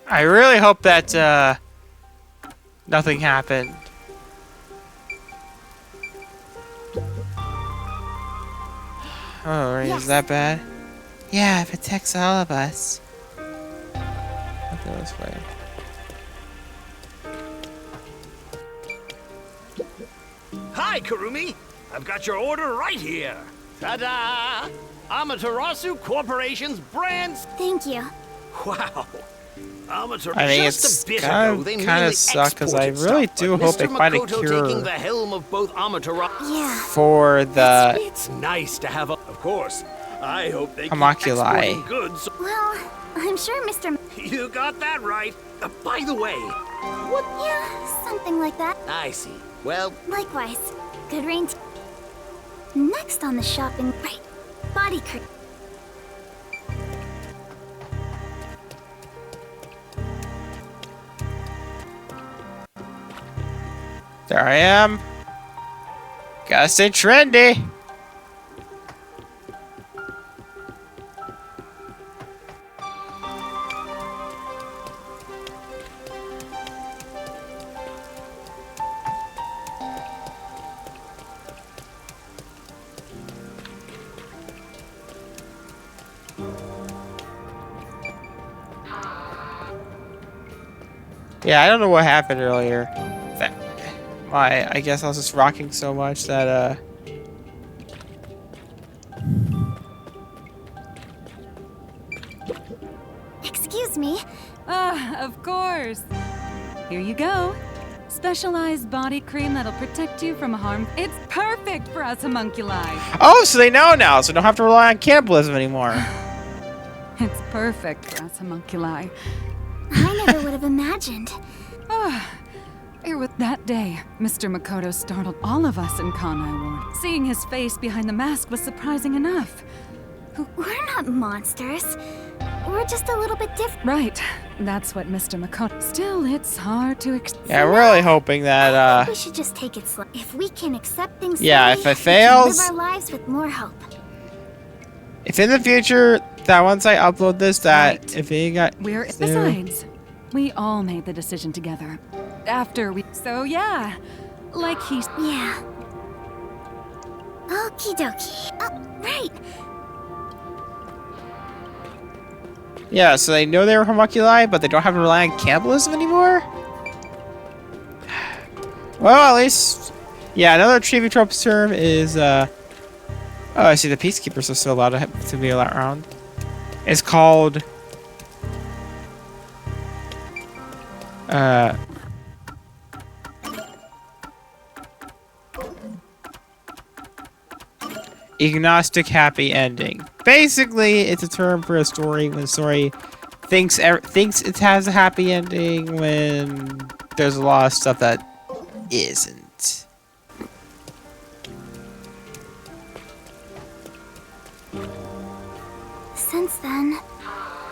S1: I really hope that nothing happened. Oh, right,
S4: Yes.
S1: is that bad? Yeah, it protects all of us. I'll go this way.
S7: Hi, Kurumi. I've got your order right here. Ta-da! Amaterasu Corporation's brands.
S4: Thank you.
S7: Wow. Amaterasu.
S1: I mean,
S7: Just
S1: it's
S7: a bit
S1: kind
S7: ago, they
S1: of
S7: mainly
S1: suck because I
S7: exported
S1: really
S7: stuff,
S1: do
S7: but
S1: hope they
S7: Mr.
S1: find a
S7: Makoto taking
S1: cure
S7: the helm of both Amaterasu.
S4: Yeah.
S1: for the
S7: It's nice to have a. Of course. I hope they keep
S1: Homunculi.
S7: exporting goods.
S4: Well, I'm sure Mr.
S7: You got that right. By the way, what?
S4: Yeah, something like that.
S7: I see. Well,
S4: Likewise. Good range. Next on the shopping, right? Body cream.
S1: There I am. Gotta stay trendy. Yeah, I don't know what happened earlier. I guess I was just rocking so much that
S4: Excuse me.
S8: Ah, of course. Here you go. Specialized body cream that'll protect you from harm. It's perfect for us homunculi.
S1: Oh, so they know now, so they don't have to rely on cannibalism anymore.
S8: It's perfect for us homunculi.
S4: I never would have imagined.
S8: Here with that day, Mr. Makoto startled all of us in Kanai Ward. Seeing his face behind the mask was surprising enough.
S4: We're not monsters. We're just a little bit different.
S8: Right, that's what Mr. Makoto. Still, it's hard to
S1: Yeah, I'm really hoping that
S4: We should just take it slow. If we can accept things
S1: Yeah,
S4: slowly,
S1: if it
S4: we can
S1: fails-
S4: live our lives with more hope.
S1: if in the future that once I upload this that
S8: Right.
S1: if it got
S8: We're besides, we all made the decision together. After we so yeah. Like he's
S4: Yeah. Okie dokie. Oh, right.
S1: Yeah, so they know they were homunculi, but they don't have to rely on cannibalism anymore? Well, at least... Yeah, another trivia tropes term is, Oh, I see the Peacekeepers are still allowed to be around. It's called... Agnostic happy ending. Basically, it's a term for a story when a story thinks it has a happy ending when there's a lot of stuff that isn't.
S4: Since then,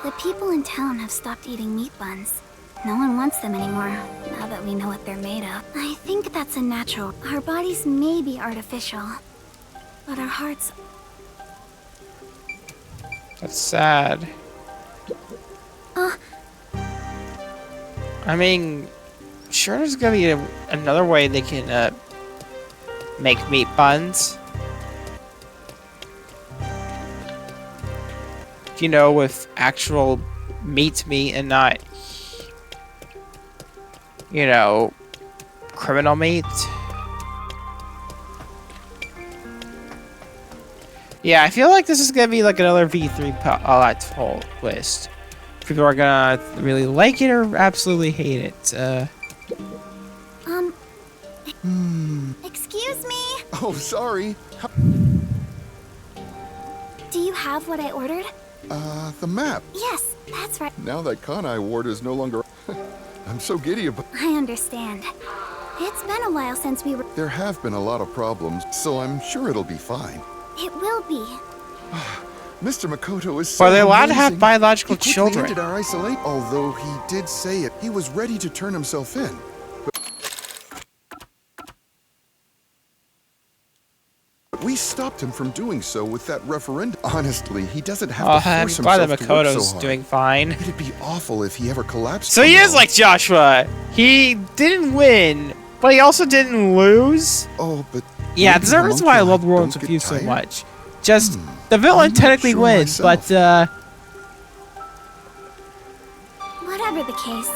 S4: the people in town have stopped eating meat buns. No one wants them anymore, now that we know what they're made of. I think that's a natural. Our bodies may be artificial, but our hearts...
S1: That's sad. I mean, sure there's gonna be another way they can make meat buns. You know, with actual meat and not, you know, criminal meat. Yeah, I feel like this is gonna be like another V3 whole list. People are gonna really like it or absolutely hate it.
S4: Excuse me?
S9: Oh, sorry.
S4: Do you have what I ordered?
S9: The map.
S4: Yes, that's right.
S9: Now that Kanai Ward is no longer... I'm so giddy about...
S4: I understand. It's been a while since we were...
S9: There have been a lot of problems, so I'm sure it'll be fine.
S4: It will be.
S9: Mr. Makoto is so
S1: Are they allowed to have
S9: amazing.
S1: biological
S9: He quickly
S1: children?
S9: ended our isolation, although he did say it. He was ready to turn himself in. But we stopped him from doing so with that referendum. Honestly, he doesn't have to
S1: I'm
S9: force
S1: glad
S9: himself
S1: that
S9: to work
S1: Makoto's
S9: so hard.
S1: doing fine.
S9: It'd be awful if he ever collapsed.
S1: So he
S9: from it
S1: is
S9: all.
S1: like Joshua. He didn't win, but he also didn't lose.
S9: Oh, but
S1: Yeah,
S9: maybe
S1: there's a reason why I love World
S9: don't get
S1: Confused so
S9: tired?
S1: much. Just the
S9: I'm
S1: villain
S9: not
S1: technically
S9: sure
S1: wins,
S9: myself.
S1: but
S4: Whatever the case,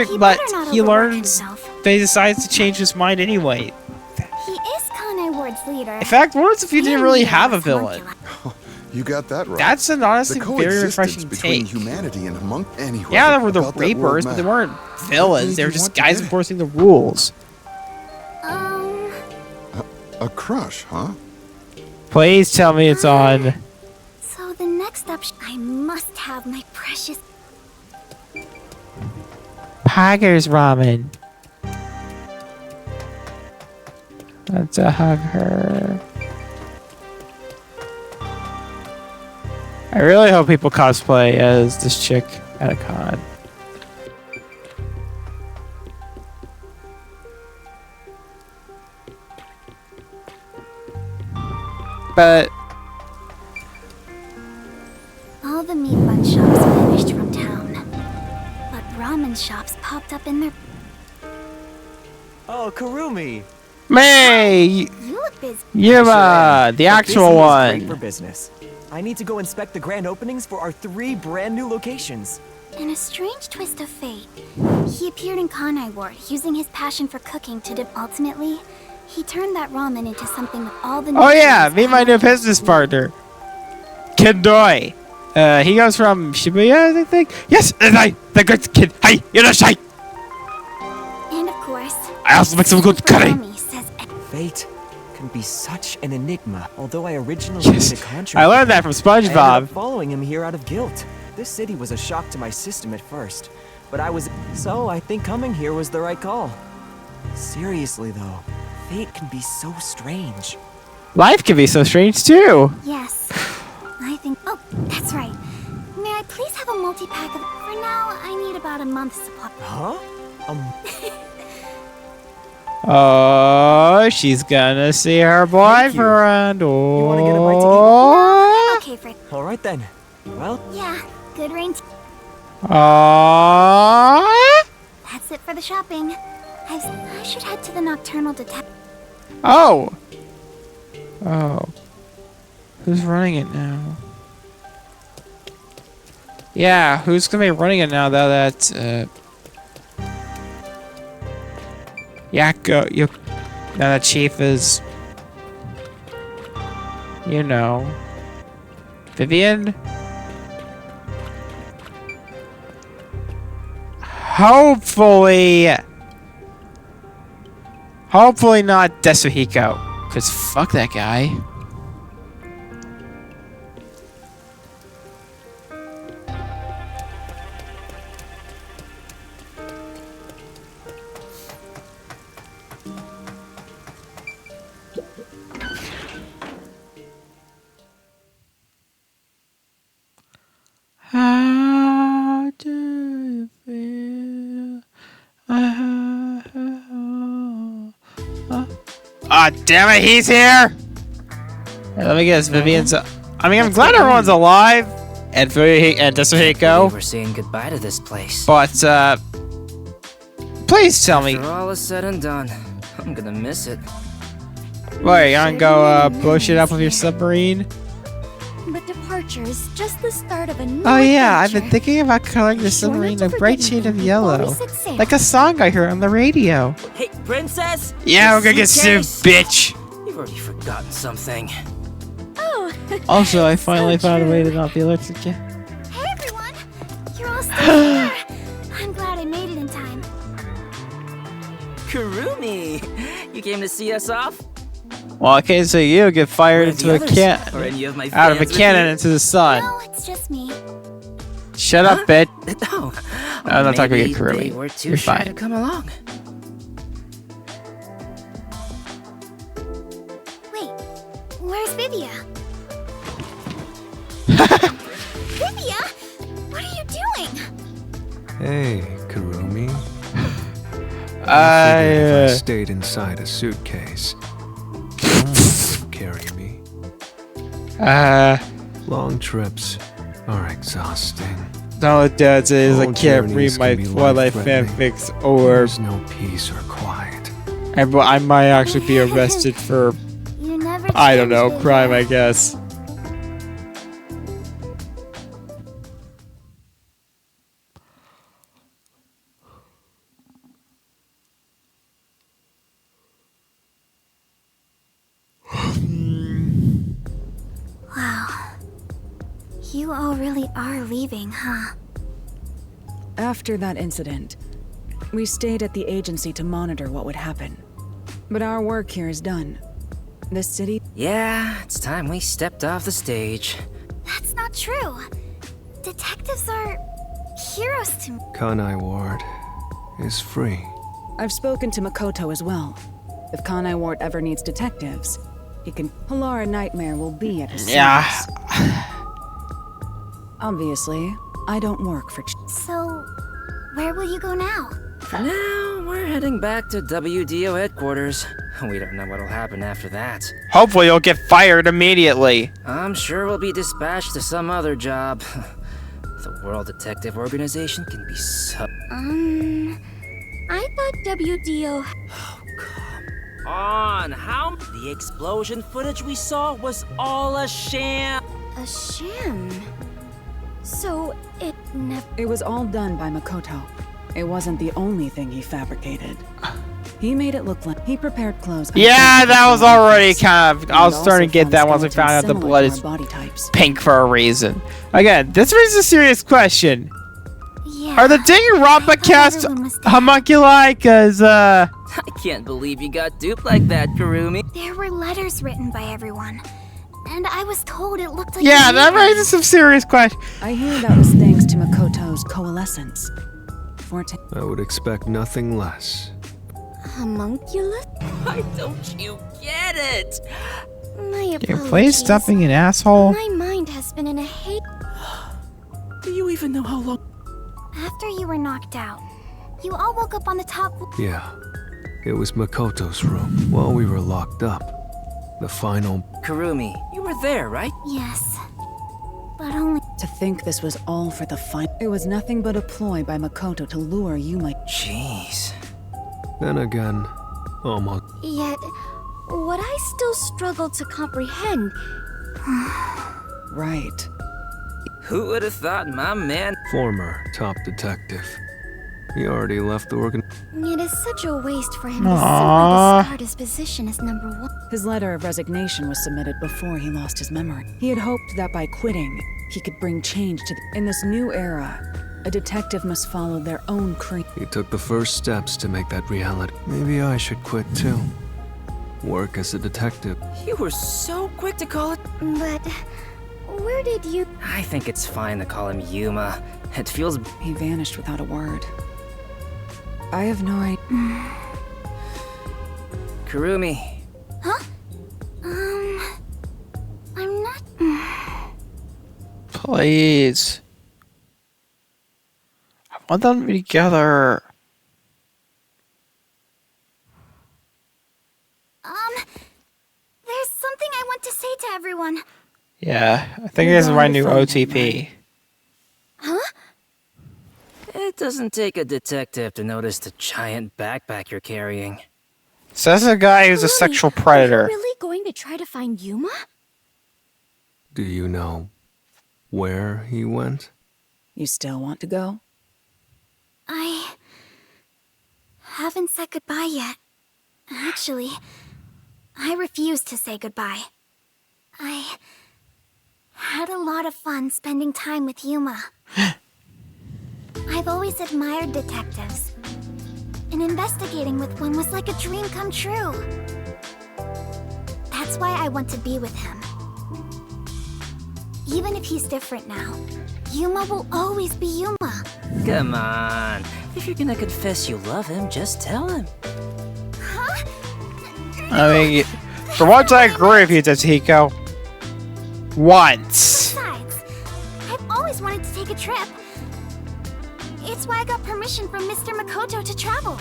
S4: he
S1: but
S4: better not
S1: he
S4: overwork
S1: learns
S4: himself.
S1: that he decides to change his mind anyway.
S4: He is Kanai Ward's leader.
S1: In fact, World Confused didn't
S4: And
S1: really
S4: leader
S1: have a
S4: of
S1: villain.
S4: Homunculi.
S9: You got that right.
S1: That's an honestly
S9: the
S1: very
S9: coexistence
S1: refreshing
S9: between
S1: take.
S9: humanity and monk. Anyway,
S1: Yeah, there were the
S9: about that world
S1: rapers, but they
S9: map.
S1: weren't villains. They were
S9: made you
S1: just
S9: want to
S1: guys
S9: get it?
S1: enforcing the rules.
S9: A crush, huh?
S1: Please tell me it's on.
S4: So the next up, I must have my precious...
S1: Tiger's ramen. Let's hug her. I really hope people cosplay as this chick at a con. But
S4: All the meat bun shops vanished from town. But ramen shops popped up in their...
S10: Oh, Kurumi!
S1: May,
S4: You look busy.
S1: Yuma, the
S10: But
S1: actual
S10: busy is great for
S1: one.
S10: business. I need to go inspect the grand openings for our 3 brand new locations.
S4: In a strange twist of fate, he appeared in Kanai Ward, using his passion for cooking to ultimately, he turned that ramen into something with all the...
S1: Oh yeah,
S4: nutrients
S1: meet my
S4: and-
S1: new business partner, Kendoi. He goes from Shibuya, I think. Yes, and the good kid. Hi, Yorashai.
S4: And of course...
S1: I also make some good
S4: Super
S1: curry.
S4: Yummy says
S10: Fate can be such an enigma. Although I originally
S1: Yes,
S10: made a contract,
S1: I learned that from
S10: I ended
S1: SpongeBob.
S10: up following him here out of guilt. This city was a shock to my system at first, but I think coming here was the right call. Seriously though, fate can be so strange.
S1: Life can be so strange too.
S4: Yes. I think... Oh, that's right. May I please have a multi-pack of... For now, I need about a month's supply.
S10: Huh?
S1: Oh, she's gonna see her boyfriend. Oh.
S10: You wanna get a bite to
S4: No, I'm okay for...
S10: All right then. Well,
S4: Yeah, good rain...
S1: Oh.
S4: That's it for the shopping. I should head to the Nocturnal Detect...
S1: Oh. Oh. Who's running it now? Yeah, who's gonna be running it now that yeah, go you now that Chief is you know Vivian? Hopefully not Desuhiko, cause fuck that guy. How do you feel? Ah, damn it, he's here! Here, let me guess, Vivian's... I mean, I'm glad everyone's alive, and Desuhiko,
S11: We're saying goodbye to this place.
S1: but, please tell me,
S11: After all is said and done, I'm gonna miss it.
S1: what, you gonna go, blow shit up with your submarine?
S4: But departing departure is just the start of a new
S1: Oh yeah, I've been
S4: adventure.
S1: thinking about coloring the
S4: Sure not
S1: submarine
S4: to
S1: a bright
S4: forget
S1: shade
S4: me
S1: of
S4: before
S1: yellow.
S4: we set sail.
S1: Like a song I heard on the radio.
S11: Hey, princess!
S1: Yeah,
S11: Your
S1: we're gonna get sued,
S11: suitcase?
S1: bitch!
S11: You've already forgotten something.
S4: Oh.
S1: Also, I finally
S4: So
S1: found a way
S4: true.
S1: to not be allergic to
S4: Hey everyone! You're all still here! I'm glad I made it in time.
S11: Kurumi! You came to see us off?
S1: Well, I can't say you get fired
S11: Where are
S1: into
S11: the
S1: a
S11: others? Or any of my
S1: out of a
S11: fans with
S1: cannon
S11: you?
S1: into the sun.
S4: No, it's just me.
S1: Shut up, bitch.
S11: Oh,
S1: I'm not talking
S11: maybe
S1: to Kurumi.
S11: they were too
S1: You're
S11: shy
S1: fine.
S11: to come along.
S4: Wait, where's Vivia? Vivia? What are you doing?
S5: Hey, Kurumi. If
S1: I
S5: I stayed inside a suitcase, you'd carry me. Long trips are exhausting.
S1: no, it does is I
S5: All
S1: can't
S5: journeys
S1: read my
S5: can be
S1: Twilight
S5: life-threatening.
S1: fanfics or
S5: There's no peace or quiet.
S1: I might actually be arrested for,
S4: You never
S1: I don't know,
S4: changed,
S1: crime, I
S4: Vivia.
S1: guess.
S4: Wow. You all really are leaving, huh?
S12: After that incident, we stayed at the agency to monitor what would happen. But our work here is done. This city...
S11: Yeah, it's time we stepped off the stage.
S4: That's not true. Detectives are heroes to me.
S5: Kanai Ward is free.
S12: I've spoken to Makoto as well. If Kanai Ward ever needs detectives, he can... Halara Nightmare will be at his service. Obviously, I don't work for...
S4: So, where will you go now?
S11: For now, we're heading back to WDO headquarters. We don't know what'll happen after that.
S1: Hopefully you'll get fired immediately.
S11: I'm sure we'll be dispatched to some other job. The World Detective Organization can be so...
S4: I thought WDO...
S11: On! How? The explosion footage we saw was all a sham!
S4: A sham? So, it never...
S12: It was all done by Makoto. It wasn't the only thing he fabricated. He made it look like he prepared clothes.
S1: Yeah, that was already kind of... I was
S12: And
S1: starting to
S12: also
S1: get that once I
S12: skeletons
S1: found out the
S12: similar
S1: blood
S12: to
S1: is
S12: our body types.
S1: pink for a reason. Again, this raises a serious question.
S4: Yeah.
S1: Are the Danganronpa cast
S4: everyone was dead.
S1: homunculi? Cause,
S11: I can't believe you got duped like that, Kurumi.
S4: There were letters written by everyone. And I was told it looked like...
S1: yeah,
S4: a
S1: that
S4: movie.
S1: raises some serious questions.
S12: I hear that was thanks to Makoto's coalescence.
S5: I would expect nothing less.
S4: Homunculus?
S11: Why don't you get it?
S4: My
S1: You're
S4: apologies.
S1: please stop being an asshole.
S4: My mind has been in a haze.
S11: Do you even know how long?
S4: After you were knocked out, you all woke up on the top...
S5: Yeah, it was Makoto's room while we were locked up. The final...
S11: Kurumi, you were there, right?
S4: Yes. But only...
S12: To think this was all for the fun. It was nothing but a ploy by Makoto to lure Yuma.
S11: Jeez.
S5: Then again, almost...
S4: Yet, what I still struggle to comprehend...
S12: Right.
S11: Who would have thought my man...
S5: Former top detective. He already left the organ...
S4: It is such a waste for him to
S1: Aww.
S4: simply discard his position as number one.
S12: His letter of resignation was submitted before he lost his memory. He had hoped that by quitting, he could bring change to In this new era, a detective must follow their own creed.
S5: He took the first steps to make that reality. Maybe I should quit too. Work as a detective.
S11: You were so quick to call it...
S4: But... where did you...
S11: I think it's fine to call him Yuma. It feels...
S12: He vanished without a word. I have no idea.
S11: Kurumi.
S4: Huh? I'm not...
S1: Please. I want them to be together.
S4: There's something I want to say to everyone.
S1: Yeah, I think this is my new OTP.
S4: Huh?
S11: It doesn't take a detective to notice the giant backpack you're carrying.
S1: Says a guy who's a sexual
S4: Are you
S1: predator.
S4: really going to try to find Yuma?
S5: Do you know where he went?
S12: You still want to go?
S4: I haven't said goodbye yet. Actually, I refuse to say goodbye. I had a lot of fun spending time with Yuma. I've always admired detectives, and investigating with one was like a dream come true. That's why I want to be with him. Even if he's different now, Yuma will always be Yuma.
S11: Come on. If you're gonna confess you love him, just tell him.
S4: Huh?
S1: I mean, for once I agree with you, Tatsuhiko. Once.
S4: Besides, I've always wanted to take a trip. It's why I got permission from Mr. Makoto to travel.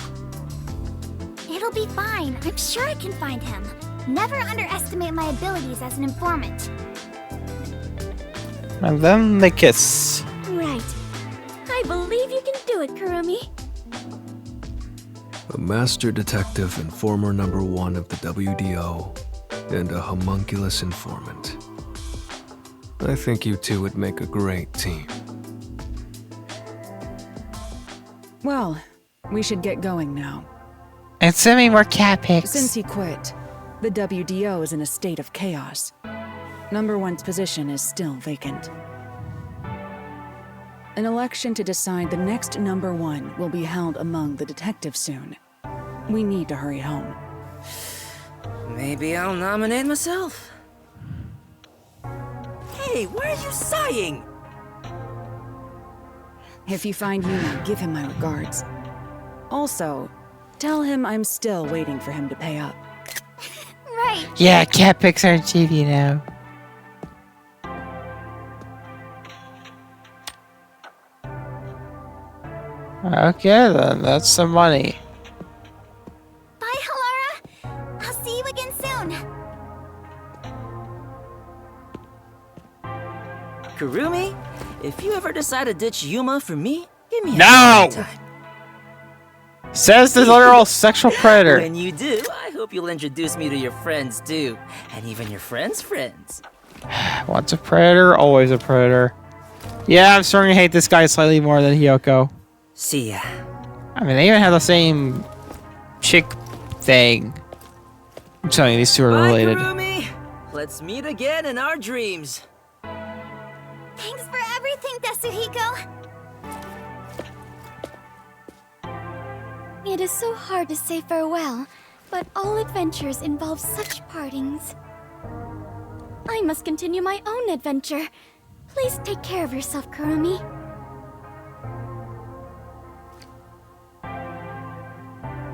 S4: It'll be fine. I'm sure I can find him. Never underestimate my abilities as an informant.
S1: And then they kiss.
S4: Right. I believe you can do it, Kurumi.
S5: A master detective and former #1 of the WDO, and a homunculus informant. I think you two would make a great team.
S12: Well, we should get going now.
S1: And send me more cat pics.
S12: Since he quit, the WDO is in a state of chaos. #1's position is still vacant. An election to decide the next #1 will be held among the detectives soon. We need to hurry home.
S11: Maybe I'll nominate myself.
S10: Hey, why are you sighing?
S12: If you find Yuma, give him my regards. Also, tell him I'm still waiting for him to pay up.
S4: Right.
S1: Yeah, cat pics are cheap, you know. Okay, then that's some money.
S4: Bye, Halara. I'll see you again soon.
S11: Kurumi, if you ever decide to ditch Yuma for me, give me a
S1: No!
S11: time.
S1: Says the literal sexual predator.
S11: When you do, I hope you'll introduce me to your friends too, and even your friends' friends.
S1: Once a predator, always a predator. Yeah, I'm starting to hate this guy slightly more than Hyoko.
S11: See ya.
S1: I mean, they even have the same chick thing. I'm telling you, these two are
S11: Bye,
S1: related.
S11: Kurumi. Let's meet again in our dreams.
S4: Thanks for everything, Tatsuhiko. It is so hard to say farewell, but all adventures involve such partings. I must continue my own adventure. Please take care of yourself, Kurumi.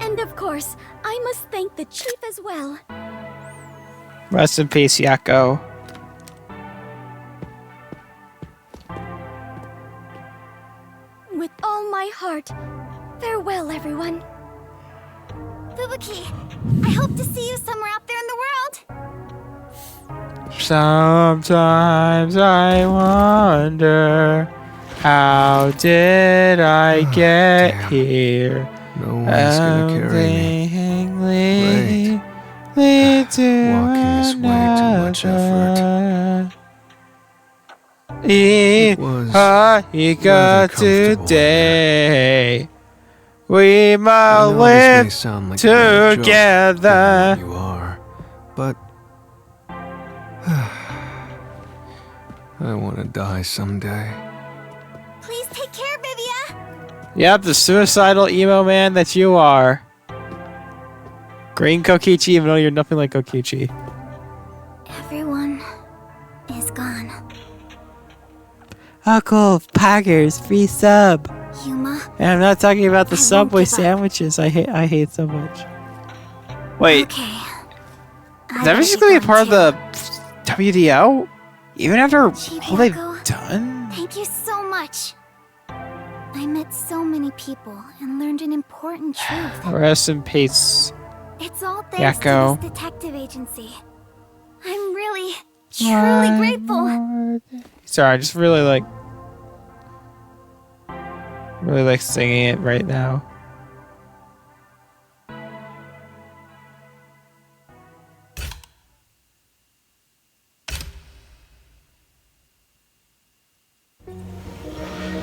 S4: And of course, I must thank the chief as well.
S1: Rest in peace, Yako.
S4: With all my heart, farewell, everyone. Fubuki, I hope to see you somewhere out there in the world.
S1: Sometimes I wonder, how did I get here?
S5: No one's gonna carry me.
S1: Lead to
S5: Walking is way too much effort.
S1: It
S5: was
S1: got today. We might
S5: This
S1: live
S5: may sound like a bad joke,
S1: together.
S5: you are, but I want to die someday.
S4: Please take care, Vivia.
S1: Yep, the suicidal emo man that you are. Green Kokichi, even though you're nothing like Kokichi.
S4: Everyone is gone.
S1: Uncle Paggers, free sub.
S4: Yuma.
S1: And I'm not talking about the
S4: I won't
S1: Subway
S4: give up.
S1: sandwiches. I hate so much. Wait,
S4: Okay.
S1: is that just gonna be part of the WDO? Even after
S4: Chief
S1: all they've
S4: Yako,
S1: done?
S4: Thank you so much. I met so many people and learned an important truth.
S1: Rest in peace.
S4: It's all thanks
S1: Yako.
S4: to this detective agency. I'm really, truly grateful.
S1: Sorry, I just really like singing it right now.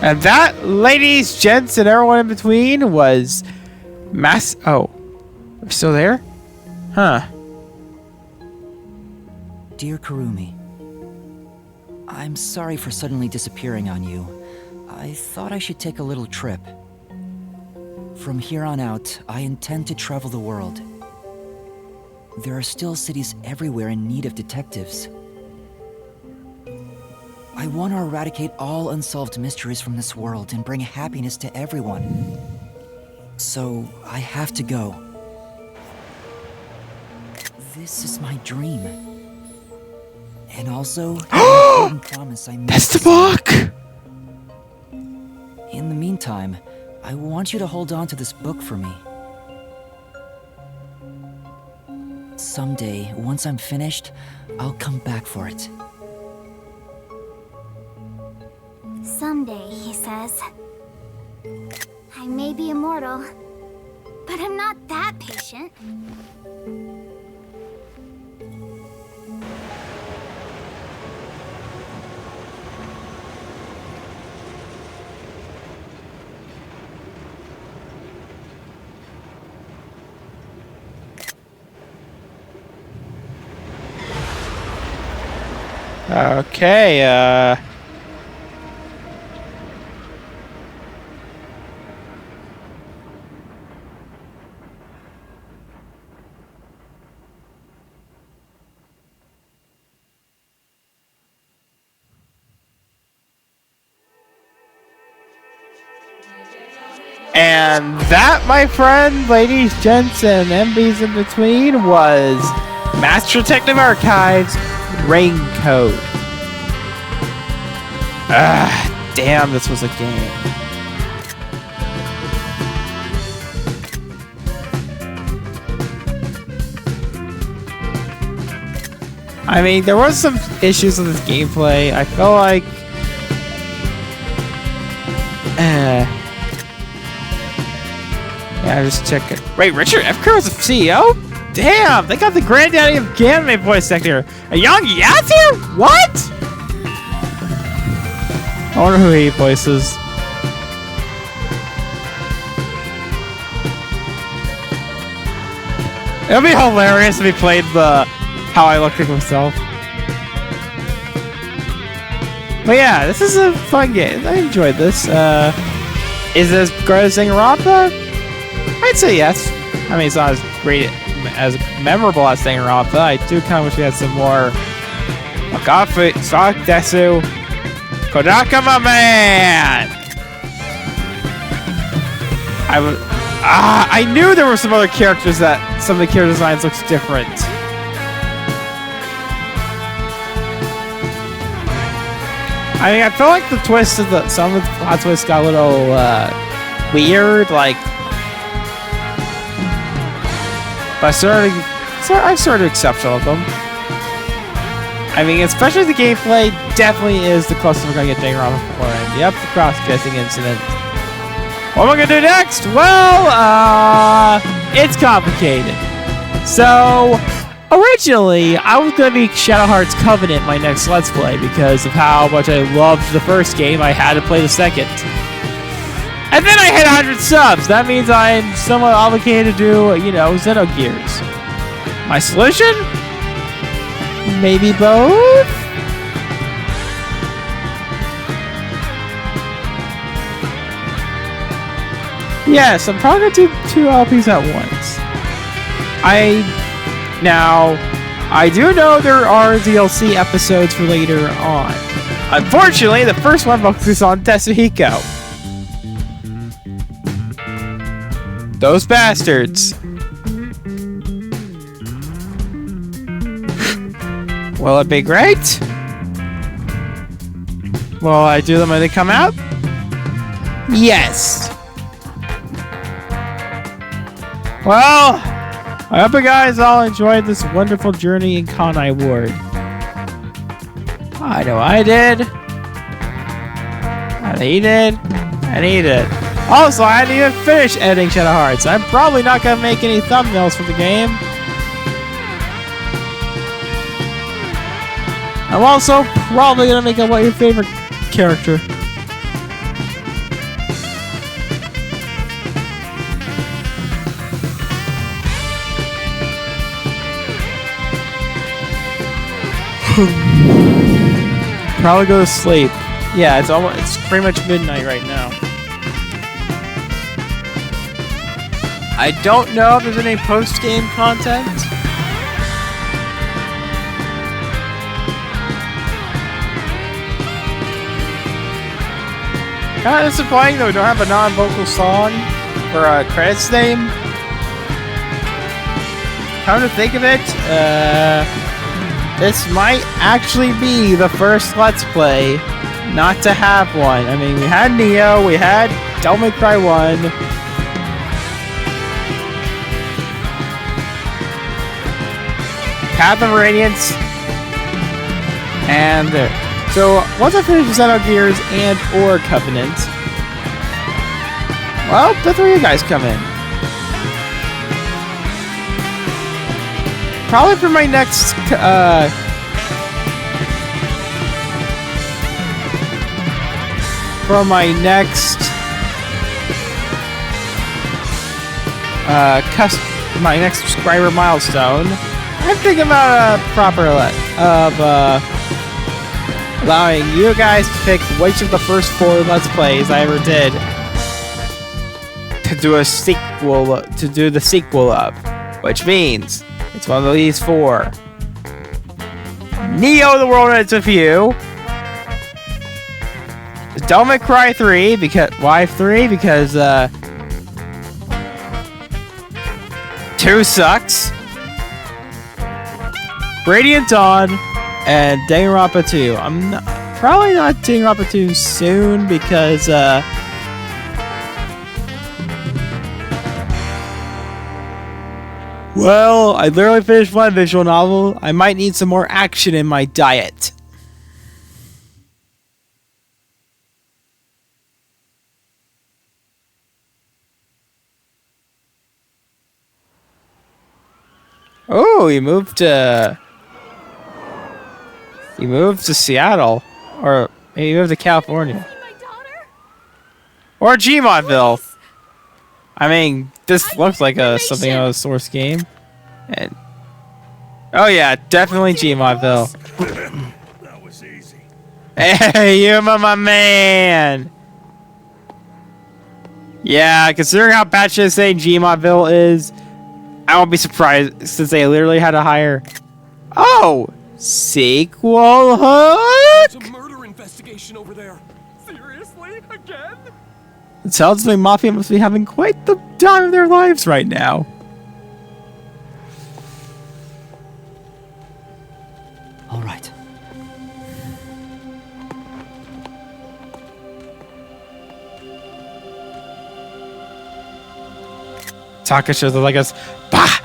S1: And that, ladies, gents, and everyone in between, was Oh, we're still there? Huh.
S6: Dear Kurumi, I'm sorry for suddenly disappearing on you. I thought I should take a little trip. From here on out, I intend to travel the world. There are still cities everywhere in need of detectives. I want to eradicate all unsolved mysteries from this world and bring happiness to everyone. So, I have to go. This is my dream. And also, an important promise I made.
S1: That's the book!
S6: In the meantime, I want you to hold on to this book for me. Someday, once I'm finished, I'll come back for it.
S4: Someday, he says. I may be immortal, but I'm not that patient.
S1: Okay, and that, my friend, ladies, gents, and MBs in between, was Master Detective Archives Raincoat. Ah, damn, this was a game. I mean, there was some issues with this gameplay. I feel like... yeah, just check it. Wait, Richard F. Kerr was the CEO? Damn, they got the granddaddy of anime voice actor. A young Yazoo? What? I wonder who he voices. It would be hilarious if he played the How I Look Like Myself. But yeah, this is a fun game. I enjoyed this. Is this great as Danganronpa? I'd say yes. I mean, it's not as great, as memorable as Danganronpa. I do kind of wish we had some more Wakafu, Sock Desu, Kodaka, my man! I knew there were some other characters that some of the character designs looks different. I mean, I feel like the twist of some of the plot twists got a little weird, like. But I sort of accept some of them. I mean, especially the gameplay definitely is the closest we're gonna get Danganronpa before. And yep, the cross-dressing incident. What am I gonna do next? Well, it's complicated. So, originally, I was gonna be Shadow Hearts Covenant my next Let's Play because of how much I loved the first game. I had to play the second. And then I hit 100 subs. That means I'm somewhat obligated to do, you know, Xenogears. My solution? Maybe both? Yes, I'm probably gonna do 2 LPs at once. I do know there are DLC episodes for later on. Unfortunately, the first one focuses on Tetsuhiko. Those bastards. Will it be great? Will I do them when they come out? Yes. Well, I hope you guys all enjoyed this wonderful journey in Kanai Ward. I know I did. And he did. And he did. Also, I hadn't even finished editing Shadow Hearts. I'm probably not going to make any thumbnails for the game. I'm also probably going to make a what your favorite character. Probably go to sleep. Yeah, it's pretty much midnight right now. I don't know if there's any post-game content. Kind of disappointing though, we don't have a non-vocal song for a credits name. Come to think of it, this might actually be the first Let's Play not to have one. I mean, we had Neo, we had Devil May Cry 1. Path of Radiance. And there. So, once I finish Xenogears and or Covenant, well, the three of you guys come in. Probably for my next, my next subscriber milestone, I'm thinking about a proper allowing you guys to pick which of the first 4 Let's Plays I ever did to do a sequel, to do the sequel of, which means it's one of these 4. Neo: The World Ends With You. Devil May Cry 3, because why 3? Because 2 sucks. Radiant Dawn and Danganronpa 2. I'm probably not Danganronpa 2 soon because well, I literally finished one visual novel. I might need some more action in my diet. Oh, he moved to Seattle, or maybe he moved to California, or Gmonville. I mean, this looks like something out of a Source game, and oh yeah, definitely Gmonville.
S7: That was easy.
S1: Hey, Yuma, my man. Yeah, considering how batshit insane Gmonville is, I won't be surprised since they literally had to hire. Oh, sequel hook.
S13: There's a murder investigation over there. Seriously? Again?
S1: It sounds like Mafia must be having quite the time of their lives right now.
S6: All right.
S1: Takashi's like us. Bah!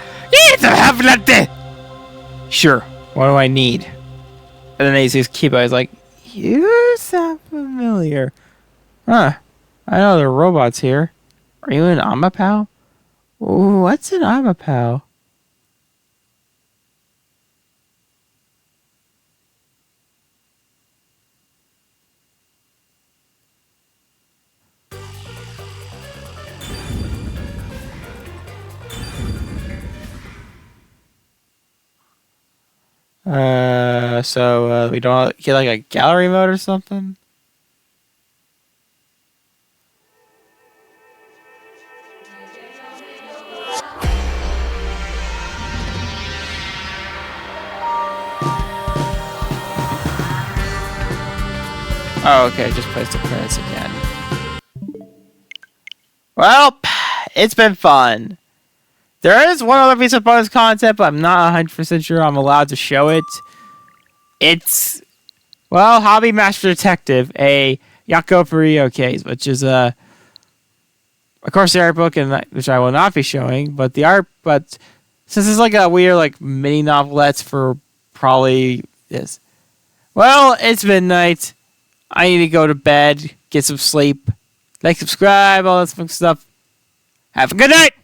S1: Sure. What do I need? And then he sees Kiba. He's like, you sound familiar. Huh. I know there are robots here. Are you an Amapau? Ooh, what's an Amapau? So we don't get like a gallery mode or something? Oh, okay, just placed the credits again. Well, it's been fun. There is one other piece of bonus content, but I'm not 100% sure I'm allowed to show it. It's, well, Hobby Master Detective, a Yako Furio case, which is, of course, the art book, and which I will not be showing, but since it's like a weird, like, mini novelettes for probably this. Well, it's midnight. I need to go to bed, get some sleep, like, subscribe, all that fun stuff. Have a good night!